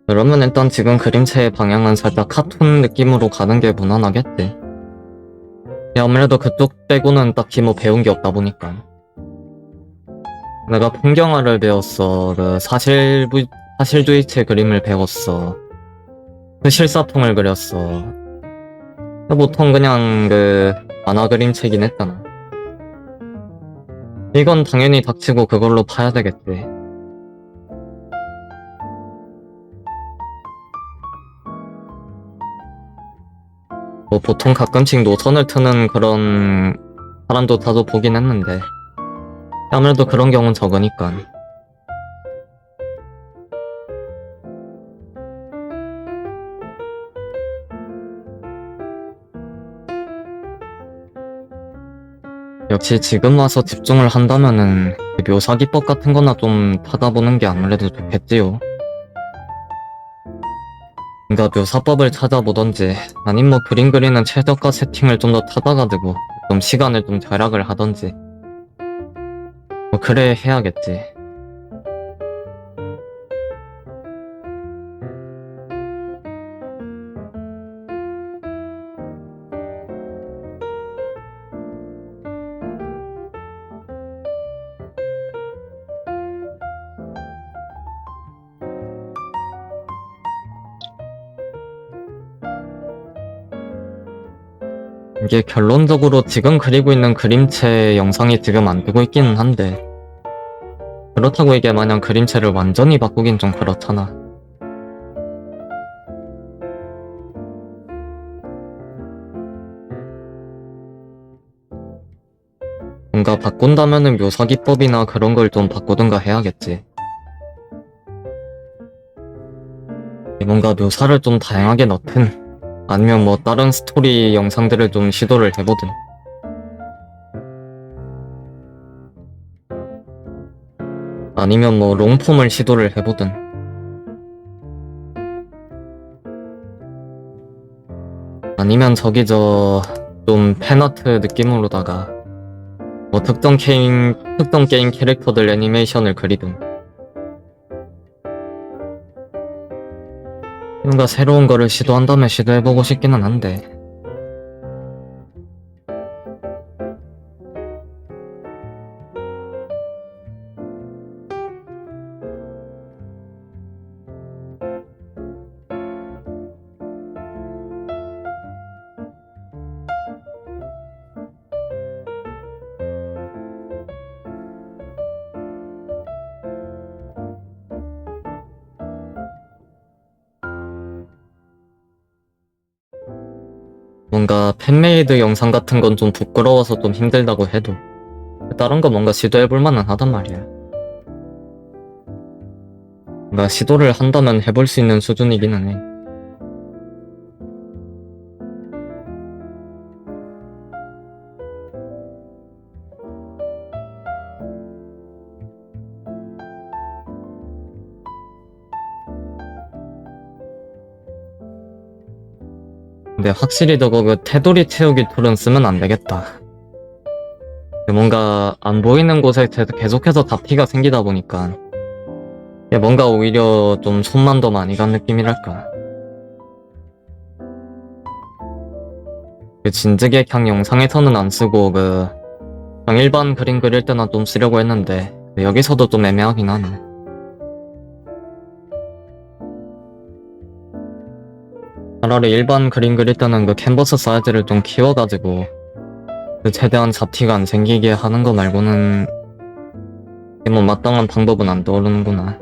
그러면 일단 지금 그림체의 방향은 살짝 카툰 느낌으로 가는 게 무난하겠지. 아무래도 그쪽 빼고는 딱히 배운 게 없다 보니까. 내가 풍경화를 배웠어. 사실주의체 그림을 배웠어. 실사풍을 그렸어. 보통 그냥 만화 그림체긴 했잖아. 이건 당연히 닥치고 그걸로 파야 되겠지. 보통 가끔씩 노선을 트는 그런 사람도 다도 보긴 했는데 아무래도 그런 경우는 적으니까. 역시 지금 와서 집중을 한다면은 묘사 기법 같은 거나 좀 찾아보는 게 아무래도 좋겠지요. 그러니까 묘사법을 찾아보던지 아님 그림 그리는 최저가 세팅을 좀 더 찾아가지고 좀 시간을 좀 절약을 하던지 그래 해야겠지. 이게 결론적으로 지금 그리고 있는 그림체 영상이 지금 안 뜨고 있기는 한데 그렇다고 이게 마냥 그림체를 완전히 바꾸긴 좀 그렇잖아. 뭔가 바꾼다면은 묘사 기법이나 그런 걸 좀 바꾸든가 해야겠지. 뭔가 묘사를 좀 다양하게 넣든, 아니면 뭐 다른 스토리 영상들을 좀 시도를 해보든. 아니면 뭐 롱폼을 시도를 해보든. 아니면 저기 좀 팬아트 느낌으로다가 뭐 특정 게임 캐릭터들 애니메이션을 그리든. 뭔가 새로운 거를 시도한다면 시도해보고 싶기는 한데. 뭔가 팬메이드 영상 같은 건 좀 부끄러워서 좀 힘들다고 해도 다른 거 뭔가 시도해볼 만은 하단 말이야. 뭔가 시도를 한다면 해볼 수 있는 수준이기는 해. 근데 확실히 저거 그 테두리 채우기 툴은 쓰면 안 되겠다. 뭔가 안 보이는 곳에 계속해서 잡티가 생기다 보니까 뭔가 오히려 좀 손만 더 많이 간 느낌이랄까. 그 진즉의 그냥 영상에서는 안 쓰고 그냥 일반 그림 그릴 때나 좀 쓰려고 했는데 여기서도 좀 애매하긴 하네. 차라리 일반 그림 그릴 때는 그 캔버스 사이즈를 좀 키워가지고 최대한 잡티가 안 생기게 하는 거 말고는 뭐 마땅한 방법은 안 떠오르는구나.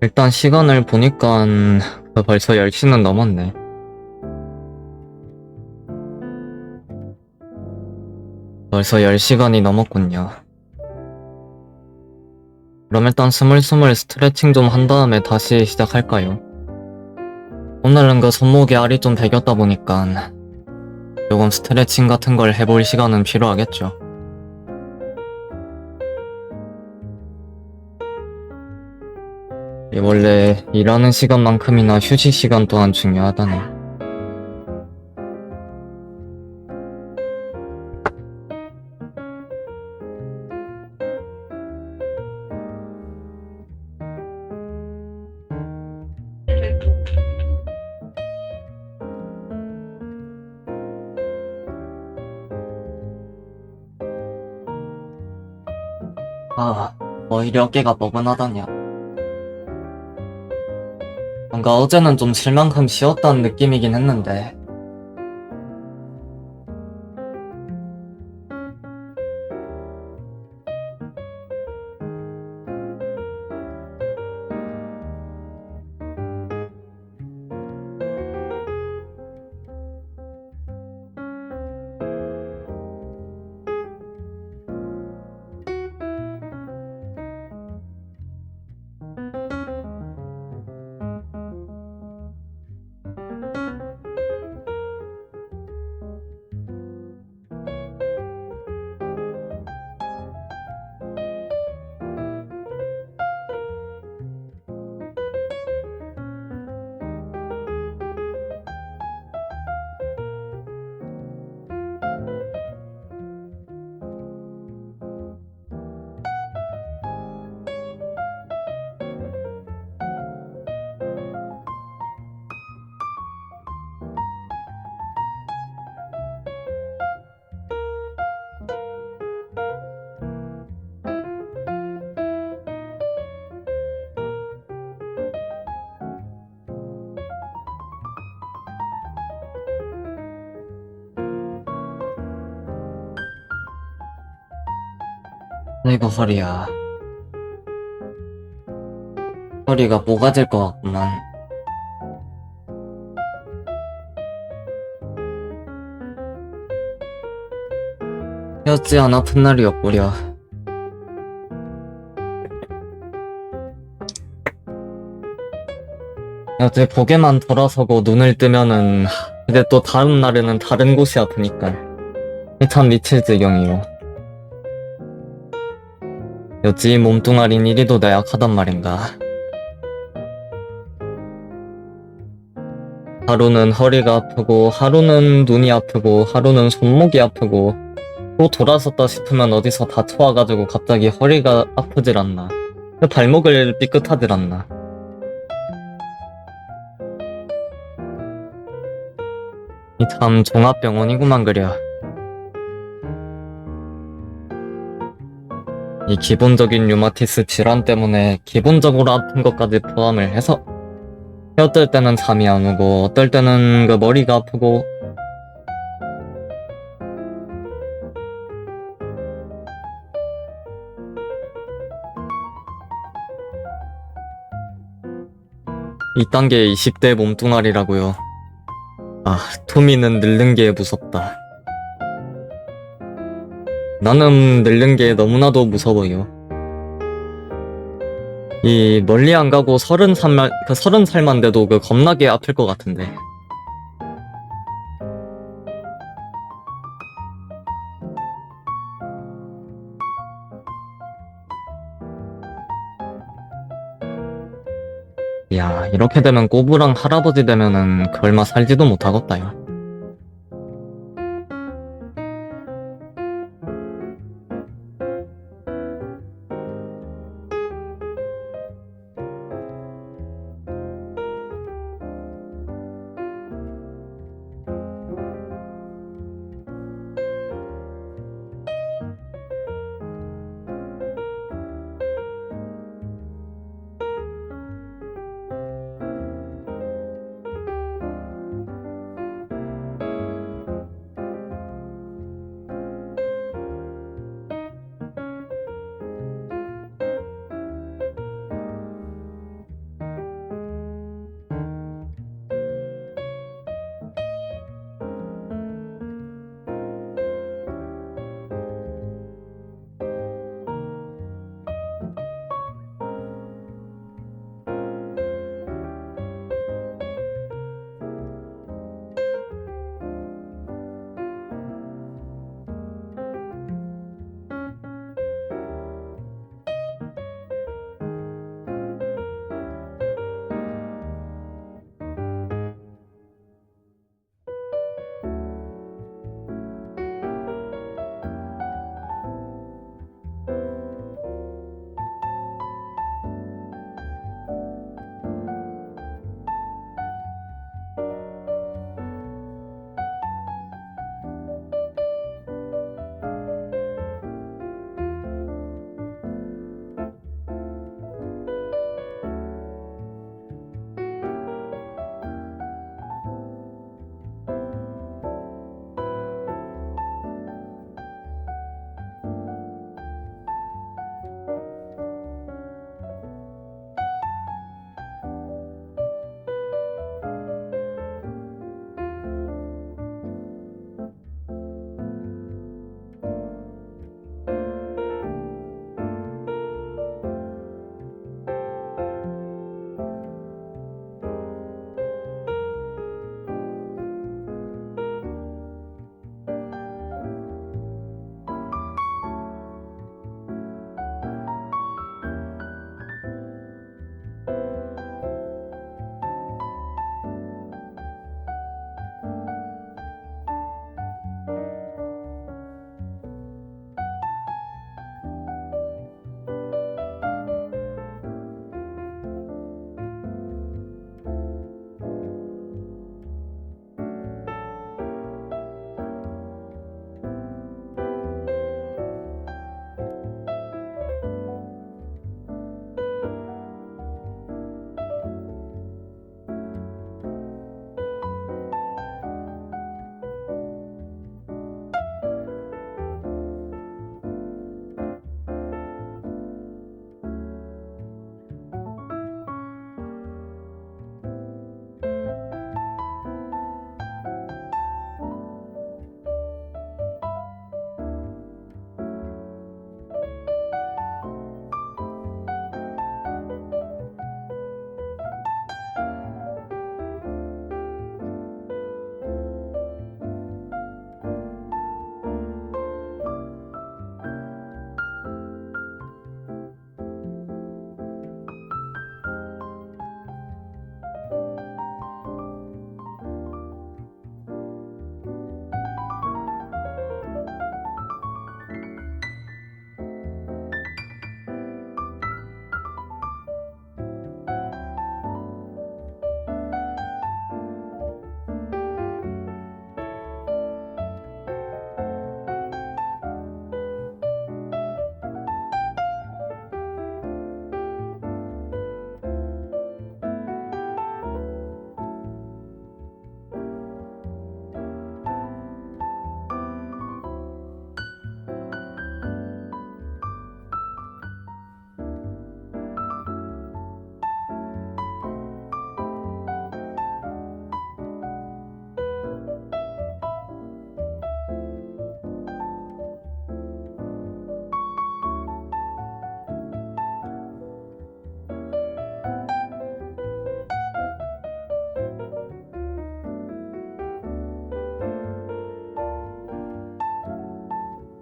일단 시간을 보니까 벌써 10시는 넘었네. 벌써 10시간이 넘었군요. 그럼 일단 스물스물 스트레칭 좀 한 다음에 다시 시작할까요? 오늘은 그 손목에 알이 좀 베겼다 보니까 조금 스트레칭 같은 걸 해볼 시간은 필요하겠죠. 원래 일하는 시간만큼이나 휴식 시간 또한 중요하다네. 오히려 어깨가 뻐근하다냐. 뭔가 어제는 좀 쉴 만큼 쉬었다는 느낌이긴 했는데 아이고 허리야. 허리가 모가질 것 같구만. 뼈지 안 아픈 날이 없구려. 어제 고개만 돌아서고 눈을 뜨면은 이제 또 다음 날에는 다른 곳이 아프니까 참 미칠 지경이요. 여지 몸뚱아린 이리도 나약하단 말인가. 하루는 허리가 아프고 하루는 눈이 아프고 하루는 손목이 아프고 또 돌아섰다 싶으면 어디서 다쳐와가지고 갑자기 허리가 아프질 않나. 발목을 삐끗하질 않나. 이 참 종합병원이구만 그려. 이 기본적인 류마티스 질환 때문에 기본적으로 아픈 것까지 포함을 해서 어떨 때는 잠이 안 오고 어떨 때는 그 머리가 아프고 이딴 게 20대 몸뚱아리라고요. 토미는 늙는 게 무섭다. 나는 늙는 게 너무나도 무서워요. 이 멀리 안 가고 30살만 돼도 그 겁나게 아플 것 같은데. 야, 이렇게 되면 꼬부랑 할아버지 되면은 그 얼마 살지도 못하겠다요.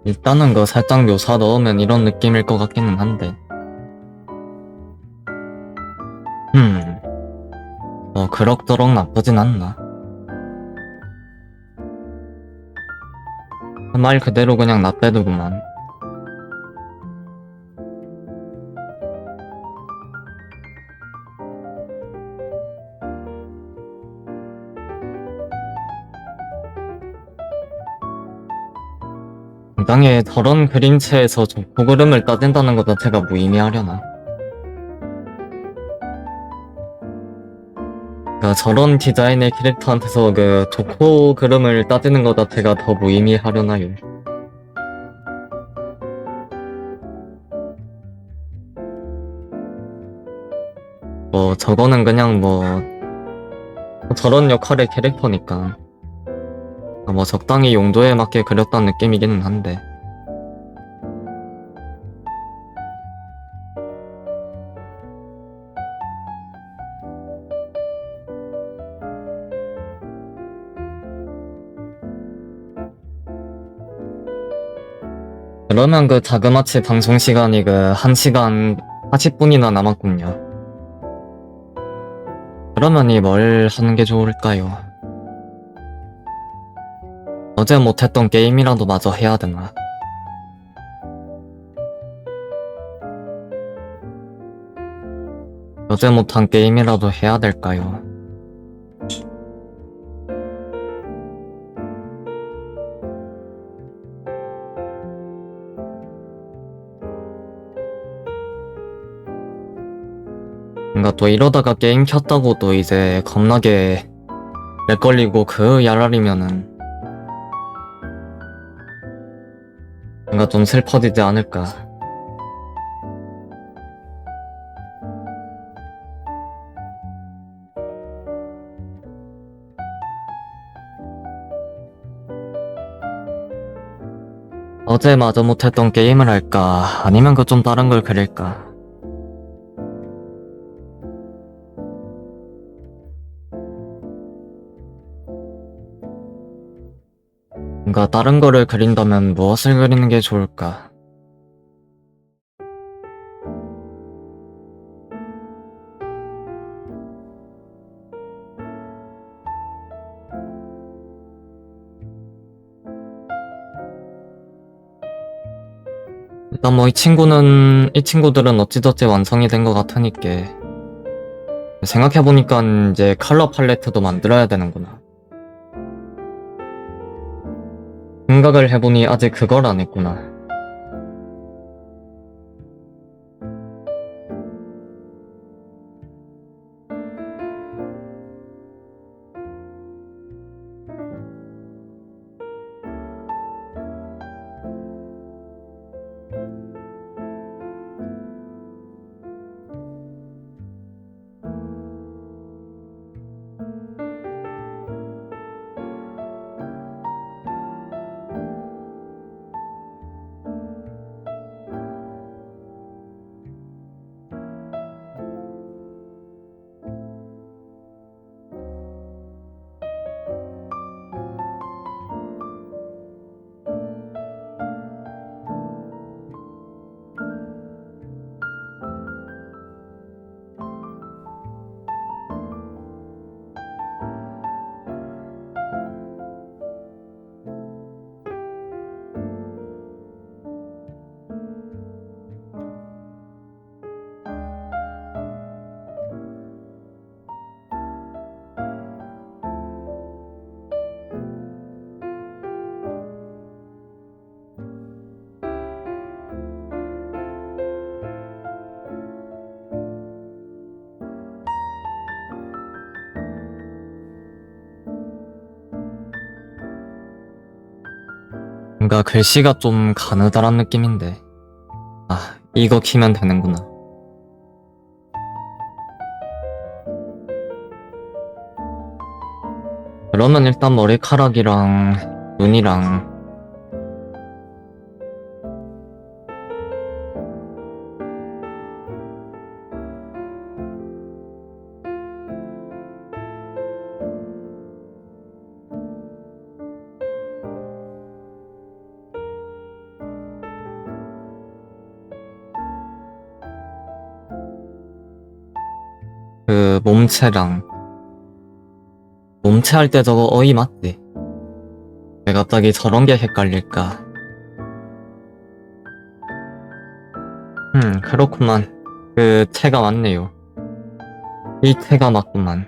일단은 그 살짝 묘사 넣으면 이런 느낌일 것 같기는 한데. 뭐 그럭저럭 나쁘진 않나. 말 그대로 그냥 나빼두구만. 당장에 저런 그림체에서 좋고 그름을 따진다는 것 자체가 무의미하려나. 그러니까 저런 디자인의 캐릭터한테서 그 좋고 그름을 따지는 것 자체가 더 무의미하려나요. 뭐 저거는 그냥 뭐 저런 역할의 캐릭터니까 뭐 적당히 용도에 맞게 그렸다는 느낌이기는 한데. 그러면 그 자그마치 방송 시간이 그 1시간 40분이나 남았군요. 그러면 뭘 하는 게 좋을까요? 어제 못했던 게임이라도 마저 해야 되나? 어제 못한 게임이라도 해야 될까요? 뭔가 또 이러다가 게임 켰다고 또 이제 겁나게 렉 걸리고 그 야랄이면은 뭔가 좀 슬퍼지지 않을까. 어제 마저 못했던 게임을 할까? 아니면 그 좀 다른 걸 그릴까? 뭔가 다른 거를 그린다면 무엇을 그리는 게 좋을까? 일단 뭐 이 친구들은 어찌저찌 완성이 된 것 같으니까 생각해보니까 이제 컬러 팔레트도 만들어야 되는구나. 생각을 해보니 아직 그걸 안 했구나. 뭔가 글씨가 좀 가느다란 느낌인데. 아, 이거 키면 되는구나. 그러면 일단 머리카락이랑 눈이랑 그 몸체랑 몸체 할 때 저거 어이 맞지? 왜 갑자기 저런 게 헷갈릴까? 그렇구만. 그 체가 맞네요. 이 체가 맞구만.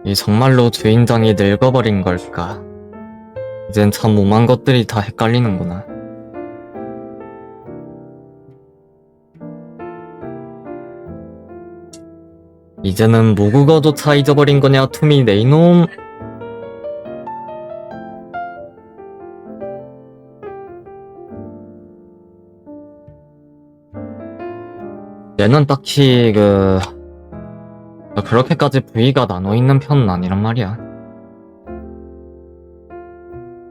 이 정말로 주인장이 늙어버린 걸까? 이젠 참 오만 것들이 다 헷갈리는구나. 이제는 모국어조차 잊어버린 거냐, 투미 내 이놈. 얘는 딱히 그렇게까지 부위가 나눠있는 편은 아니란 말이야.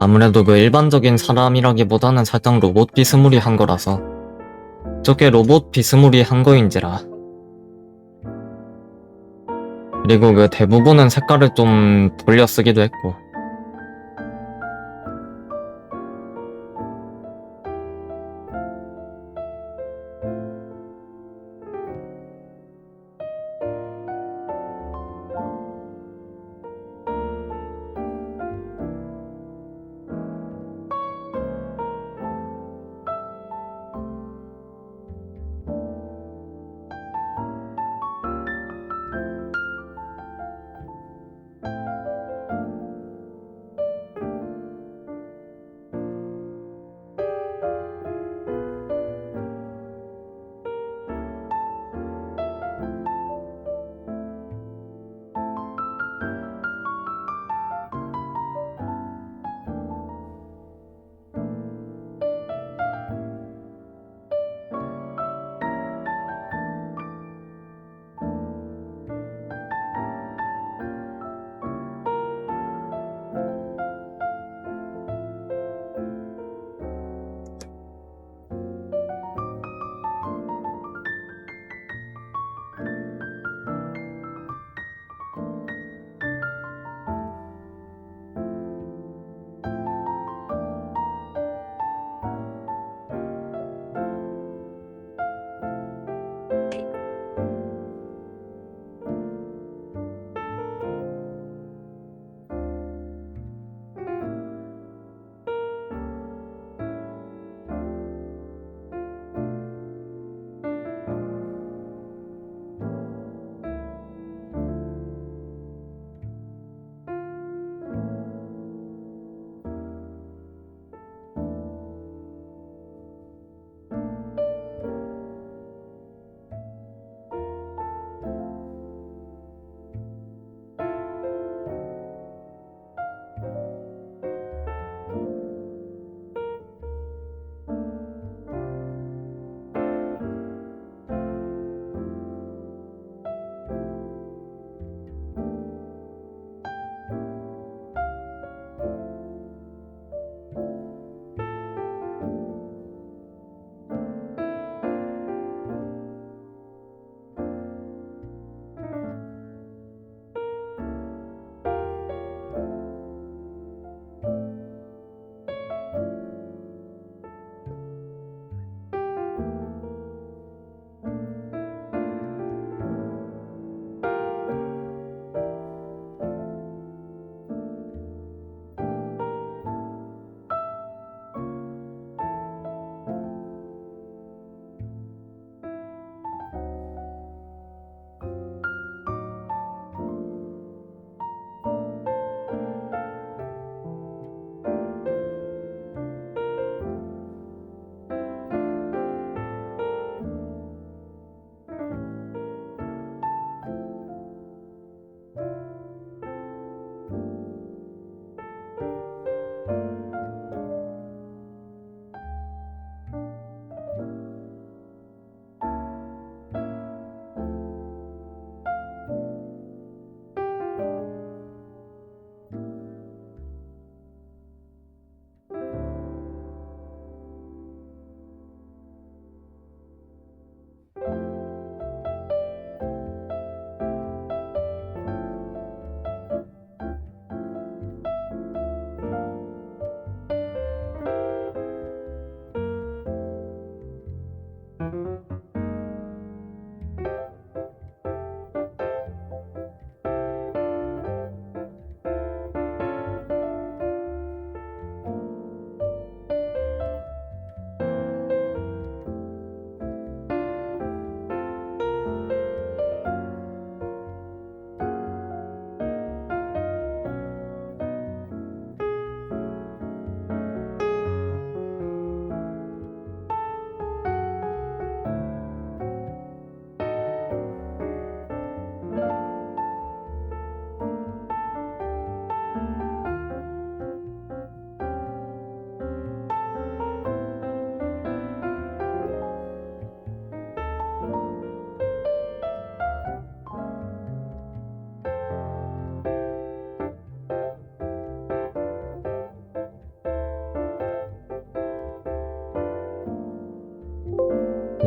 아무래도 그 일반적인 사람이라기보다는 살짝 로봇 비스무리한 거라서 저게 로봇 비스무리한 거인지라. 그리고 그 대부분은 색깔을 좀 돌려 쓰기도 했고.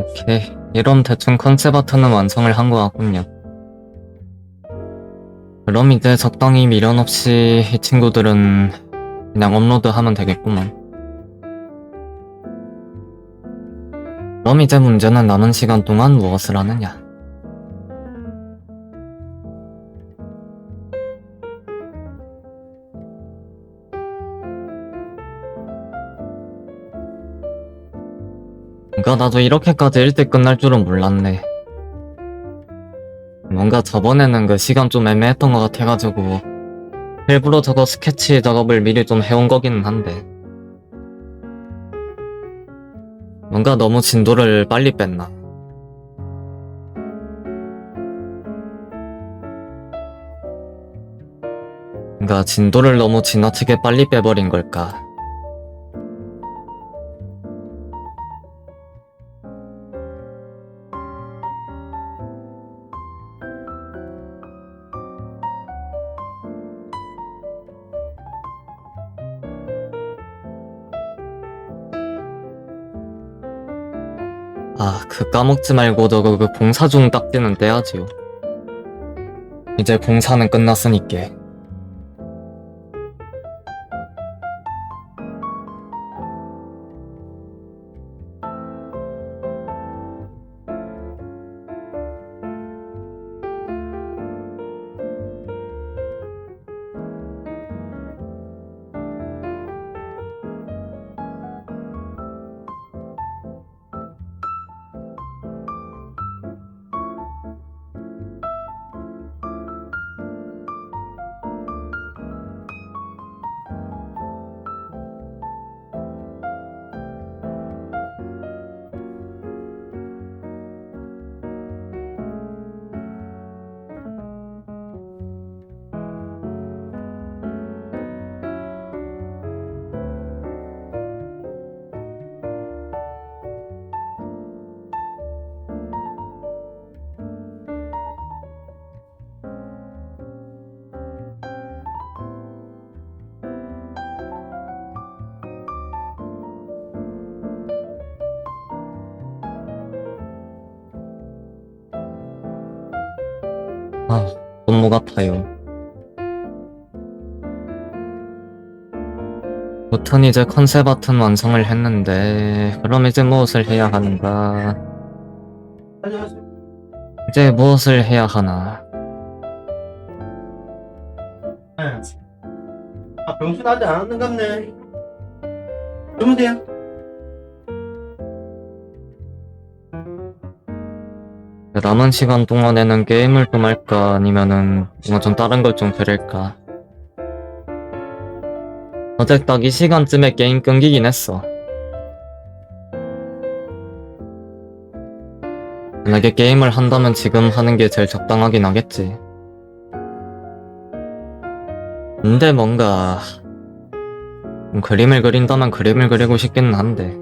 오케이. 이런 대충 컨셉 아트는 완성을 한 것 같군요. 그럼 이제 적당히 미련 없이 이 친구들은 그냥 업로드하면 되겠구만. 그럼 이제 문제는 남은 시간 동안 무엇을 하느냐. 그니까 나도 이렇게까지 일찍 끝날 줄은 몰랐네. 뭔가 저번에는 그 시간 좀 애매했던 것 같아가지고 일부러 저거 스케치 작업을 미리 좀 해온 거기는 한데 뭔가 너무 진도를 빨리 뺐나. 그니까 진도를 너무 지나치게 빨리 빼버린 걸까. 아, 그 까먹지 말고 저거 그 봉사 중 딱지는 떼야지요. 이제 봉사는 끝났으니까. 아, 손목 아파요. 무튼 이제 컨셉 아트는 완성을 했는데 그럼 이제 무엇을 해야 하는가. 이제 무엇을 해야 하나.
아, 병수 아직 안 왔는갑네. 주무세요.
남은 시간 동안에는 게임을 좀 할까 아니면은 뭔가 좀 다른 걸 좀 그릴까. 어제 딱 이 시간쯤에 게임 끊기긴 했어. 만약에 게임을 한다면 지금 하는 게 제일 적당하긴 하겠지. 근데 뭔가 그림을 그린다면 그림을 그리고 싶기는 한데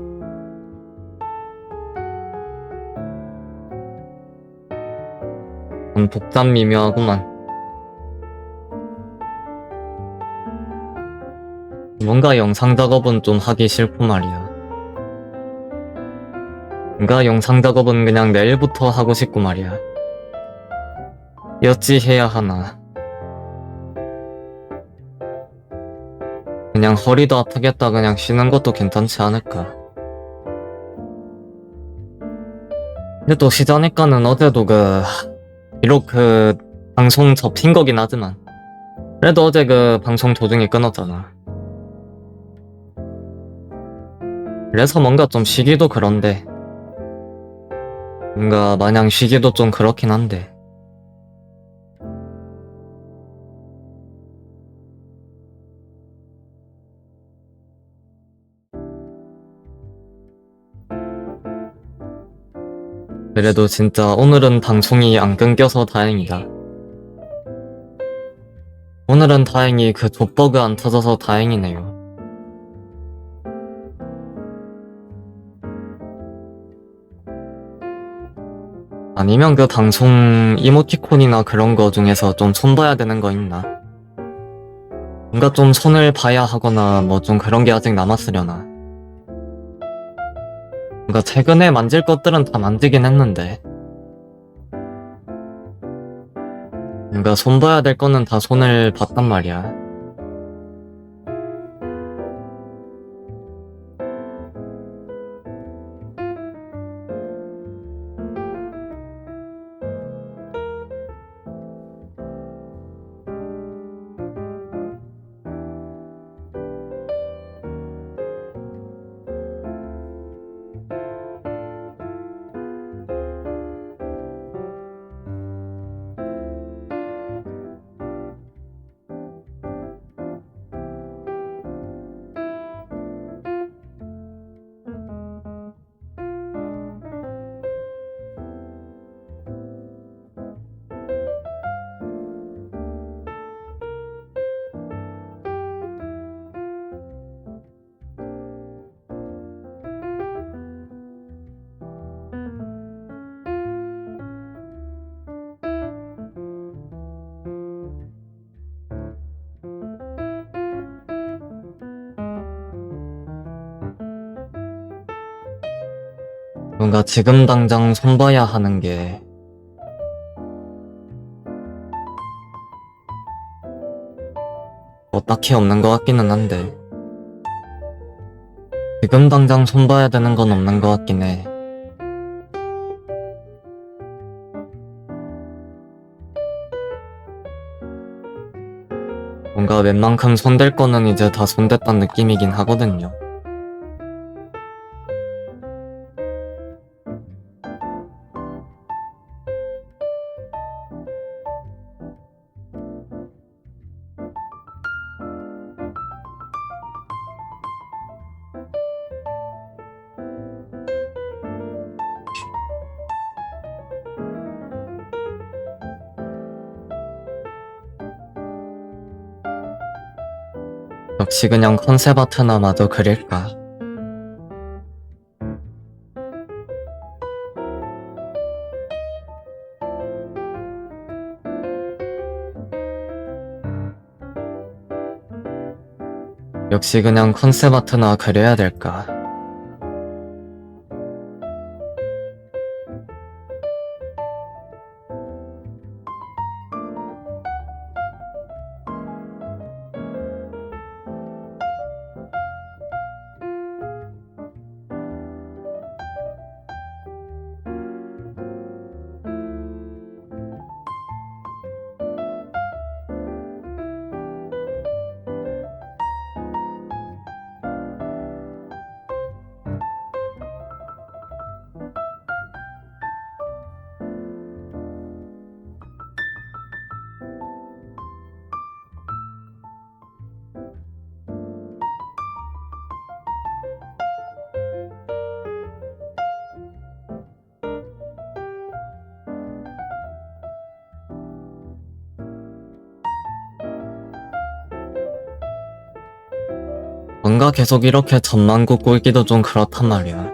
복잡 미묘하구만. 뭔가 영상 작업은 좀 하기 싫고 말이야. 뭔가 영상 작업은 그냥 내일부터 하고 싶고 말이야. 어찌 해야 하나. 그냥 허리도 아프겠다 그냥 쉬는 것도 괜찮지 않을까. 근데 또 쉬자니까는 어제도 비록 방송 접힌 거긴 하지만 그래도 어제 방송 도중에 끊었잖아. 그래서 뭔가 좀 쉬기도 그런데 뭔가 마냥 쉬기도 좀 그렇긴 한데 그래도 진짜 오늘은 방송이 안 끊겨서 다행이다. 오늘은 다행히 족버그 안 터져서 다행이네요. 아니면 방송 이모티콘이나 그런 거 중에서 좀 손봐야 되는 거 있나? 뭔가 좀 손을 봐야 하거나 뭐 좀 그런 게 아직 남았으려나. 뭔가 최근에 만질 것들은 다 만지긴 했는데 뭔가 손봐야 될 거는 다 손을 봤단 말이야. 뭔가 지금 당장 손봐야 하는 게 뭐 딱히 없는 것 같기는 한데 지금 당장 손봐야 되는 건 없는 것 같긴 해. 뭔가 웬만큼 손댈 거는 이제 다 손댔단 느낌이긴 하거든요. 역시 그냥 컨셉 아트나 마저 그릴까? 역시 그냥 컨셉 아트나 그려야 될까? 뭔가 계속 이렇게 점만 긋고 있기도 좀 그렇단 말이야.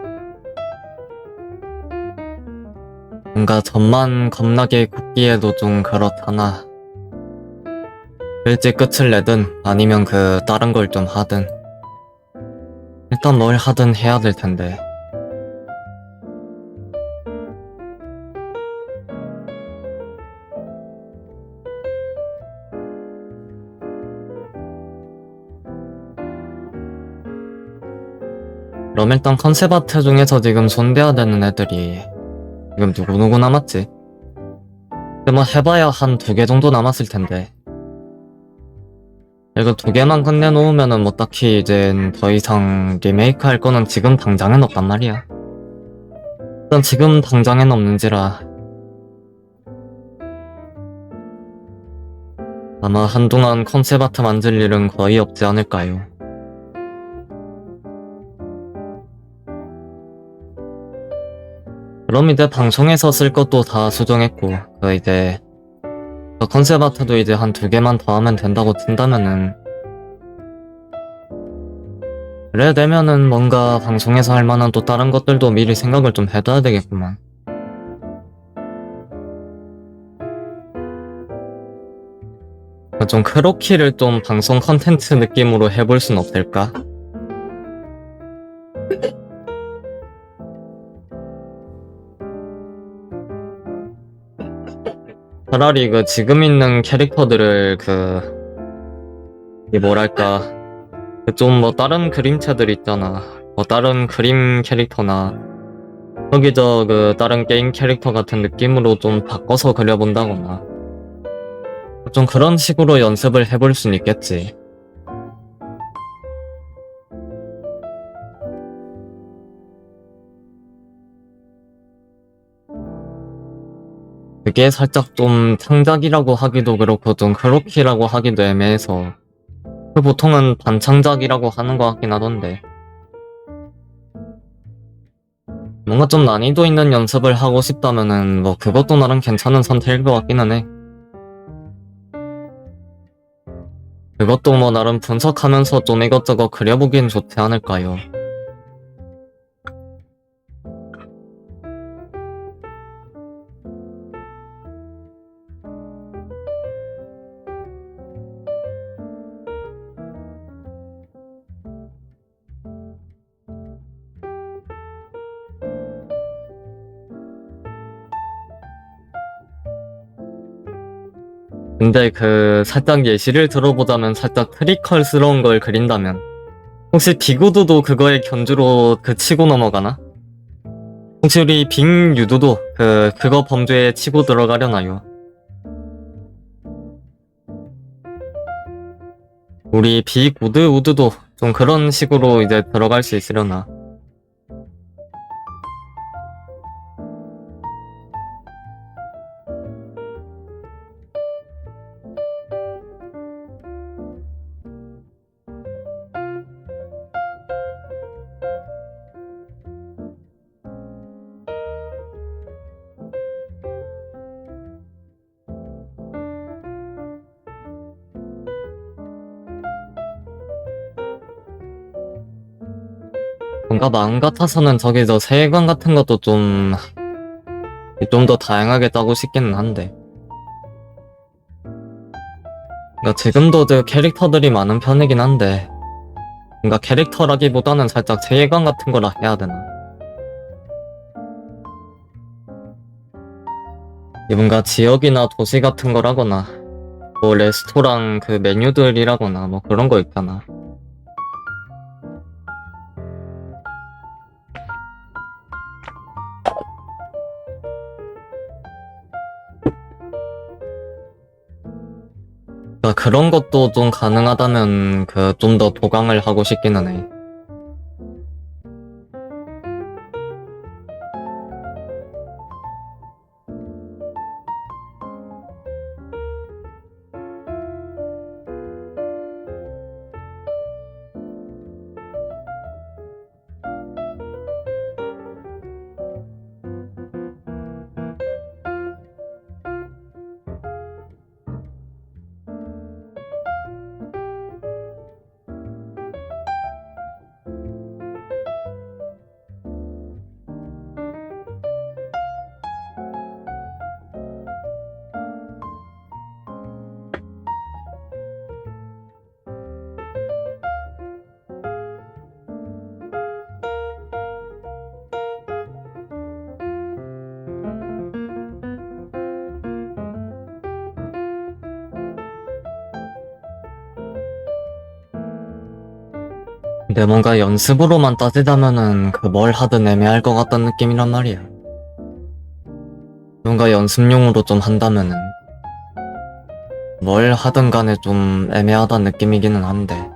뭔가 점만 겁나게 긋기에도 좀 그렇잖아. 일찍 끝을 내든 아니면 다른 걸 좀 하든 일단 뭘 하든 해야 될 텐데. 그럼 일단 컨셉 아트 중에서 지금 손대야 되는 애들이 지금 누구 남았지? 근데 뭐 해봐야 한 2개 정도 남았을 텐데. 이거 2개만 끝내놓으면은 뭐 딱히 이젠 더 이상 리메이크 할 거는 지금 당장엔 없단 말이야. 일단 지금 당장엔 없는지라 아마 한동안 컨셉 아트 만들 일은 거의 없지 않을까요? 그럼 이제 방송에서 쓸 것도 다 수정했고 이제 컨셉 아트도 이제 한 2개만 더 하면 된다고 친다면은 그래 되면은 뭔가 방송에서 할 만한 또 다른 것들도 미리 생각을 좀 해둬야 되겠구만. 좀 크로키를 좀 방송 컨텐츠 느낌으로 해볼 순 없을까? 차라리 그 지금 있는 캐릭터들을 이 뭐랄까, 좀 뭐 다른 그림체들 있잖아. 뭐 다른 그림 캐릭터나, 거기저 다른 게임 캐릭터 같은 느낌으로 좀 바꿔서 그려본다거나. 좀 그런 식으로 연습을 해볼 순 있겠지. 그게 살짝 좀 창작이라고 하기도 그렇고 좀 그렇게라고 하기도 애매해서 보통은 반창작이라고 하는 것 같긴 하던데 뭔가 좀 난이도 있는 연습을 하고 싶다면은 뭐 그것도 나름 괜찮은 선택일 것 같기는 해. 그것도 뭐 나름 분석하면서 좀 이것저것 그려보긴 좋지 않을까요? 근데 살짝 예시를 들어보자면 살짝 트리컬스러운 걸 그린다면 혹시 비구두도 그거의 견주로 치고 넘어가나? 혹시 우리 빅유두도 그거 범죄에 치고 들어가려나요? 우리 빅우드우드도 좀 그런 식으로 이제 들어갈 수 있으려나? 뭔가 마음 같아서는 저기 저 세계관 같은 것도 좀 더 다양하게 짜고 싶기는 한데. 그러니까 지금도 캐릭터들이 많은 편이긴 한데, 뭔가 캐릭터라기보다는 살짝 세계관 같은 거라 해야 되나. 뭔가 지역이나 도시 같은 거라거나, 뭐 레스토랑 메뉴들이라거나 뭐 그런 거 있잖아. 그러니까 그런 것도 좀 가능하다면 좀 더 보강을 하고 싶기는 해. 근데 뭔가 연습으로만 따지자면은 뭘 하든 애매할 것 같다는 느낌이란 말이야. 뭔가 연습용으로 좀 한다면은 뭘 하든 간에 좀 애매하다는 느낌이기는 한데.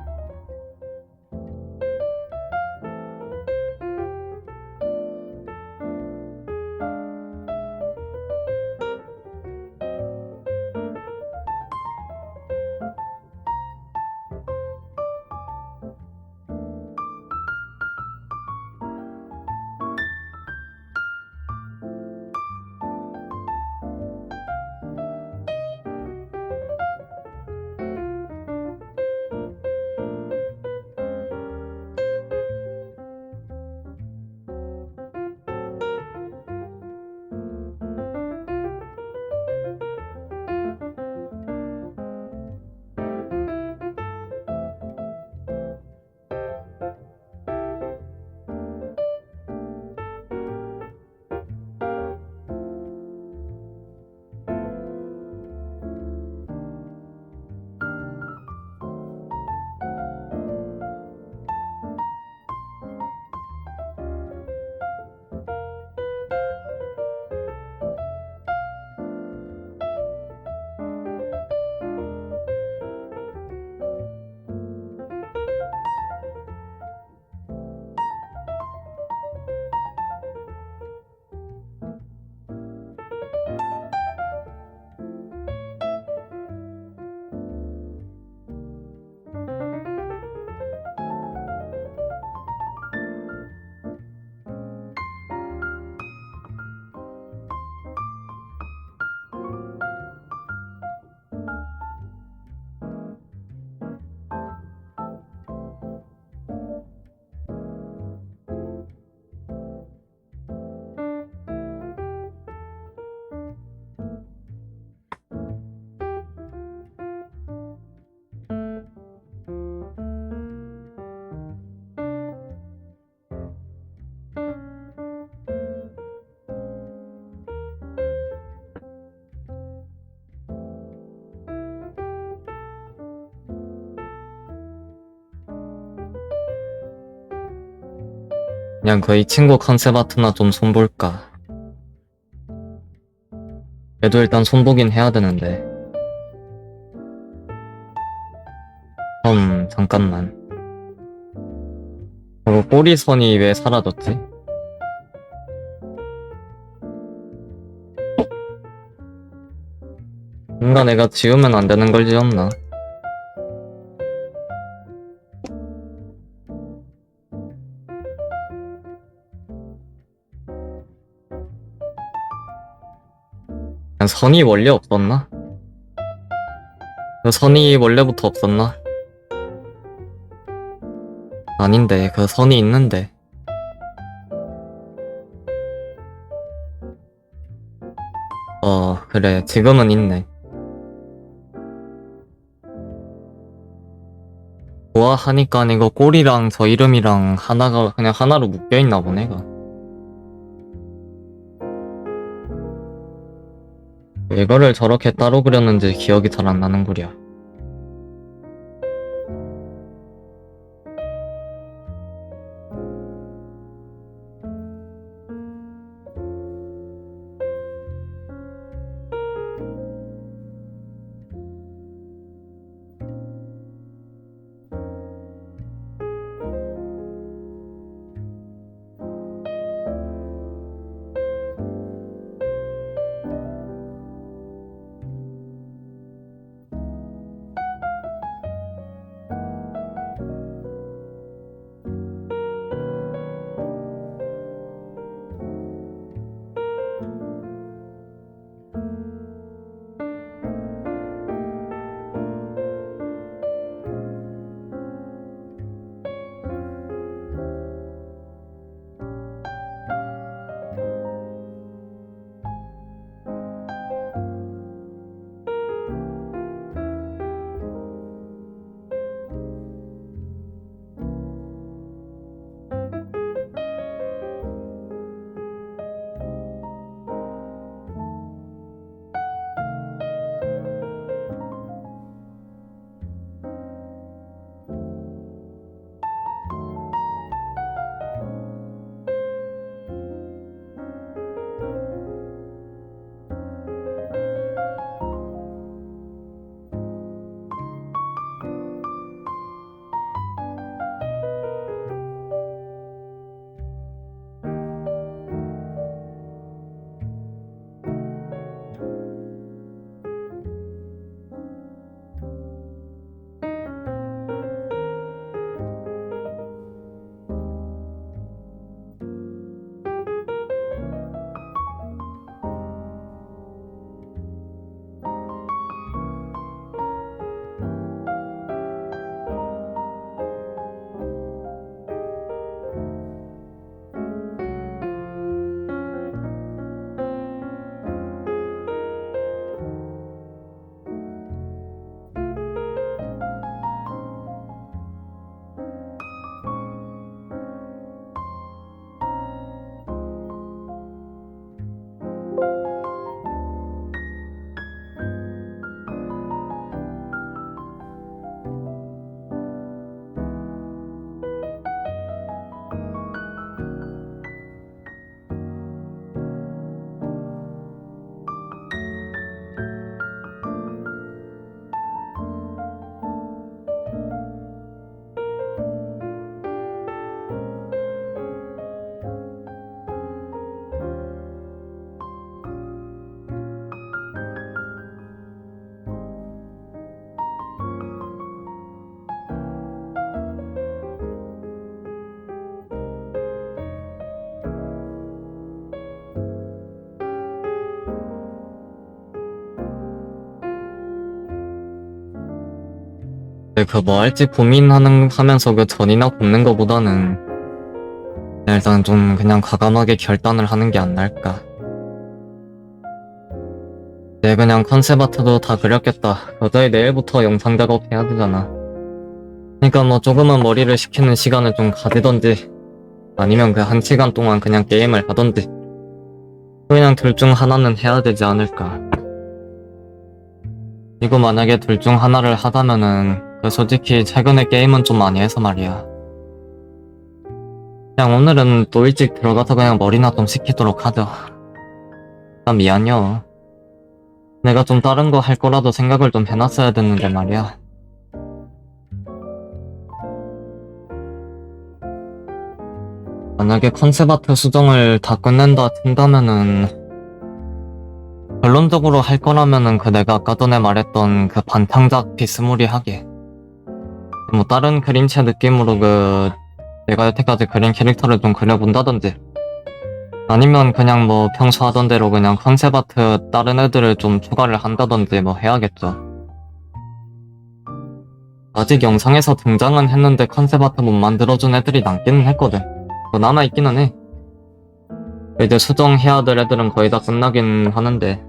그냥 이 친구 컨셉 아트나 좀 손볼까. 그래도 일단 손보긴 해야 되는데. 잠깐만. 꼬리선이 왜 사라졌지? 뭔가 내가 지우면 안 되는 걸 지었나? 선이 원래 없었나? 선이 원래부터 없었나? 아닌데, 선이 있는데. 그래, 지금은 있네. 좋아하니까 이거 꼬리랑 저 이름이랑 하나가 그냥 하나로 묶여있나 보네, 가. 이거를 저렇게 따로 그렸는지 기억이 잘 안 나는 구려. 근데 뭐 할지 고민하면서 전이나 굽는 거보다는 그냥 일단 좀 그냥 과감하게 결단을 하는 게 안 나을까. 내 그냥 컨셉 아트도 다 그렸겠다. 어차피 내일부터 영상 작업해야 되잖아. 그러니까 뭐 조금은 머리를 식히는 시간을 좀 가지던지 아니면 1시간 동안 그냥 게임을 하던지 그냥 둘 중 하나는 해야 되지 않을까. 이거 만약에 둘 중 하나를 하다면은 솔직히 최근에 게임은 좀 많이 해서 말이야. 그냥 오늘은 또 일찍 들어가서 그냥 머리나 좀 식히도록 하죠. 아, 미안요. 내가 좀 다른 거 할 거라도 생각을 좀 해놨어야 됐는데 말이야. 만약에 컨셉 아트 수정을 다 끝낸다 친다면은 결론적으로 할 거라면은 그 내가 아까 전에 말했던 그 반창작 비스무리하게 뭐 다른 그림체 느낌으로 그 내가 여태까지 그린 캐릭터를 좀 그려본다든지 아니면 그냥 뭐 평소 하던 대로 그냥 컨셉 아트 다른 애들을 좀 추가를 한다든지 뭐 해야겠죠. 아직 영상에서 등장은 했는데 컨셉 아트 못 만들어준 애들이 남기는 했거든. 뭐 남아있기는 해. 이제 수정해야 될 애들은 거의 다 끝나긴 하는데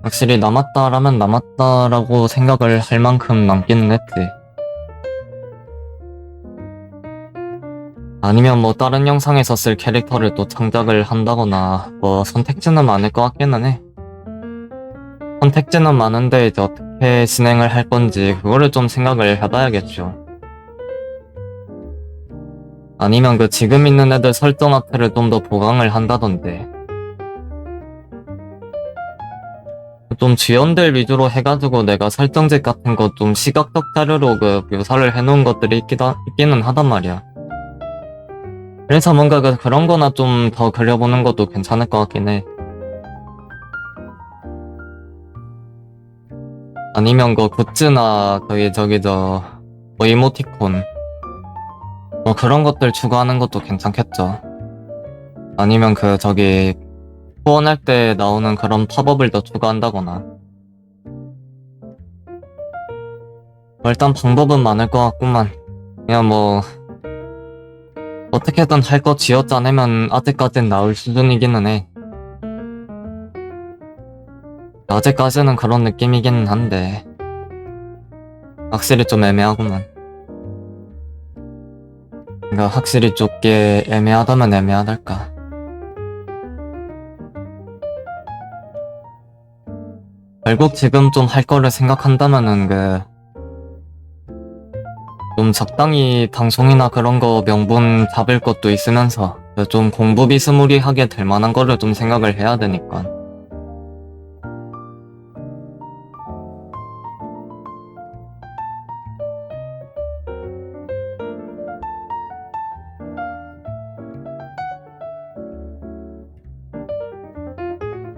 확실히 남았다라면 남았다라고 생각을 할 만큼 남기는 했지. 아니면 뭐 다른 영상에서 쓸 캐릭터를 또 창작을 한다거나 뭐 선택지는 많을 것 같기는 해. 선택지는 많은데 이제 어떻게 진행을 할 건지 그거를 좀 생각을 해봐야겠죠. 아니면 그 지금 있는 애들 설정 아트를 좀 더 보강을 한다던데 좀 지연들 위주로 해가지고 내가 설정집 같은 거 좀 시각적 자료로 그 묘사를 해놓은 것들이 있기는 하단 말이야. 그래서 뭔가 그런 거나 좀 더 그려보는 것도 괜찮을 것 같긴 해. 아니면 그 굿즈나 뭐 이모티콘 뭐 그런 것들 추가하는 것도 괜찮겠죠. 아니면 후원할 때 나오는 그런 팝업을 더 추가한다거나 뭐 일단 방법은 많을 것 같구만. 그냥 뭐 어떻게든 할 거 쥐어짜내면 아직까진 나올 수준이기는 해. 아직까지는 그런 느낌이기는 한데 확실히 좀 애매하구만. 그러니까 확실히 좁게 애매하다면 애매하달까. 결국 지금 좀 할 거를 생각한다면은 좀 적당히 방송이나 그런 거 명분 잡을 것도 있으면서 좀 공부 비스무리하게 될 만한 거를 좀 생각을 해야 되니까.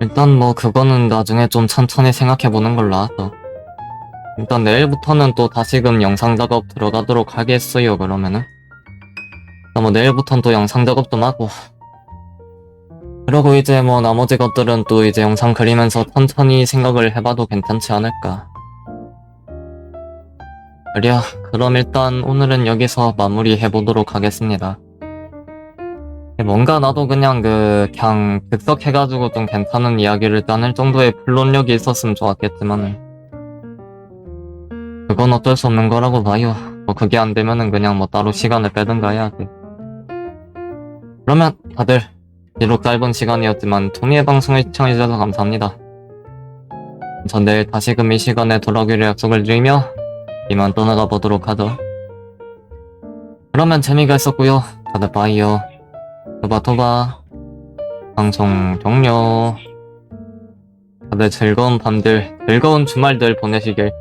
일단 뭐 그거는 나중에 좀 천천히 생각해보는 걸로 하죠. 일단 내일부터는 또 다시금 영상 작업 들어가도록 하겠어요. 그러면은 뭐 내일부터는 또 영상 작업 좀 하고 그러고 이제 뭐 나머지 것들은 또 이제 영상 그리면서 천천히 생각을 해봐도 괜찮지 않을까. 그래야 그럼 일단 오늘은 여기서 마무리해보도록 하겠습니다. 뭔가 나도 그냥 즉석해가지고 좀 괜찮은 이야기를 짜낼 정도의 플롯력이 있었으면 좋았겠지만은 그건 어쩔 수 없는 거라고 봐요. 뭐 그게 안 되면은 그냥 뭐 따로 시간을 빼든가 해야지. 그러면 다들 비록 짧은 시간이었지만 토니의 방송을 시청해주셔서 감사합니다. 전 내일 다시금 이 시간에 돌아오기로 약속을 드리며 이만 떠나가 보도록 하죠. 그러면 재미가 있었고요. 다들 빠이요. 토바토바. 방송 종료. 다들 즐거운 밤들, 즐거운 주말들 보내시길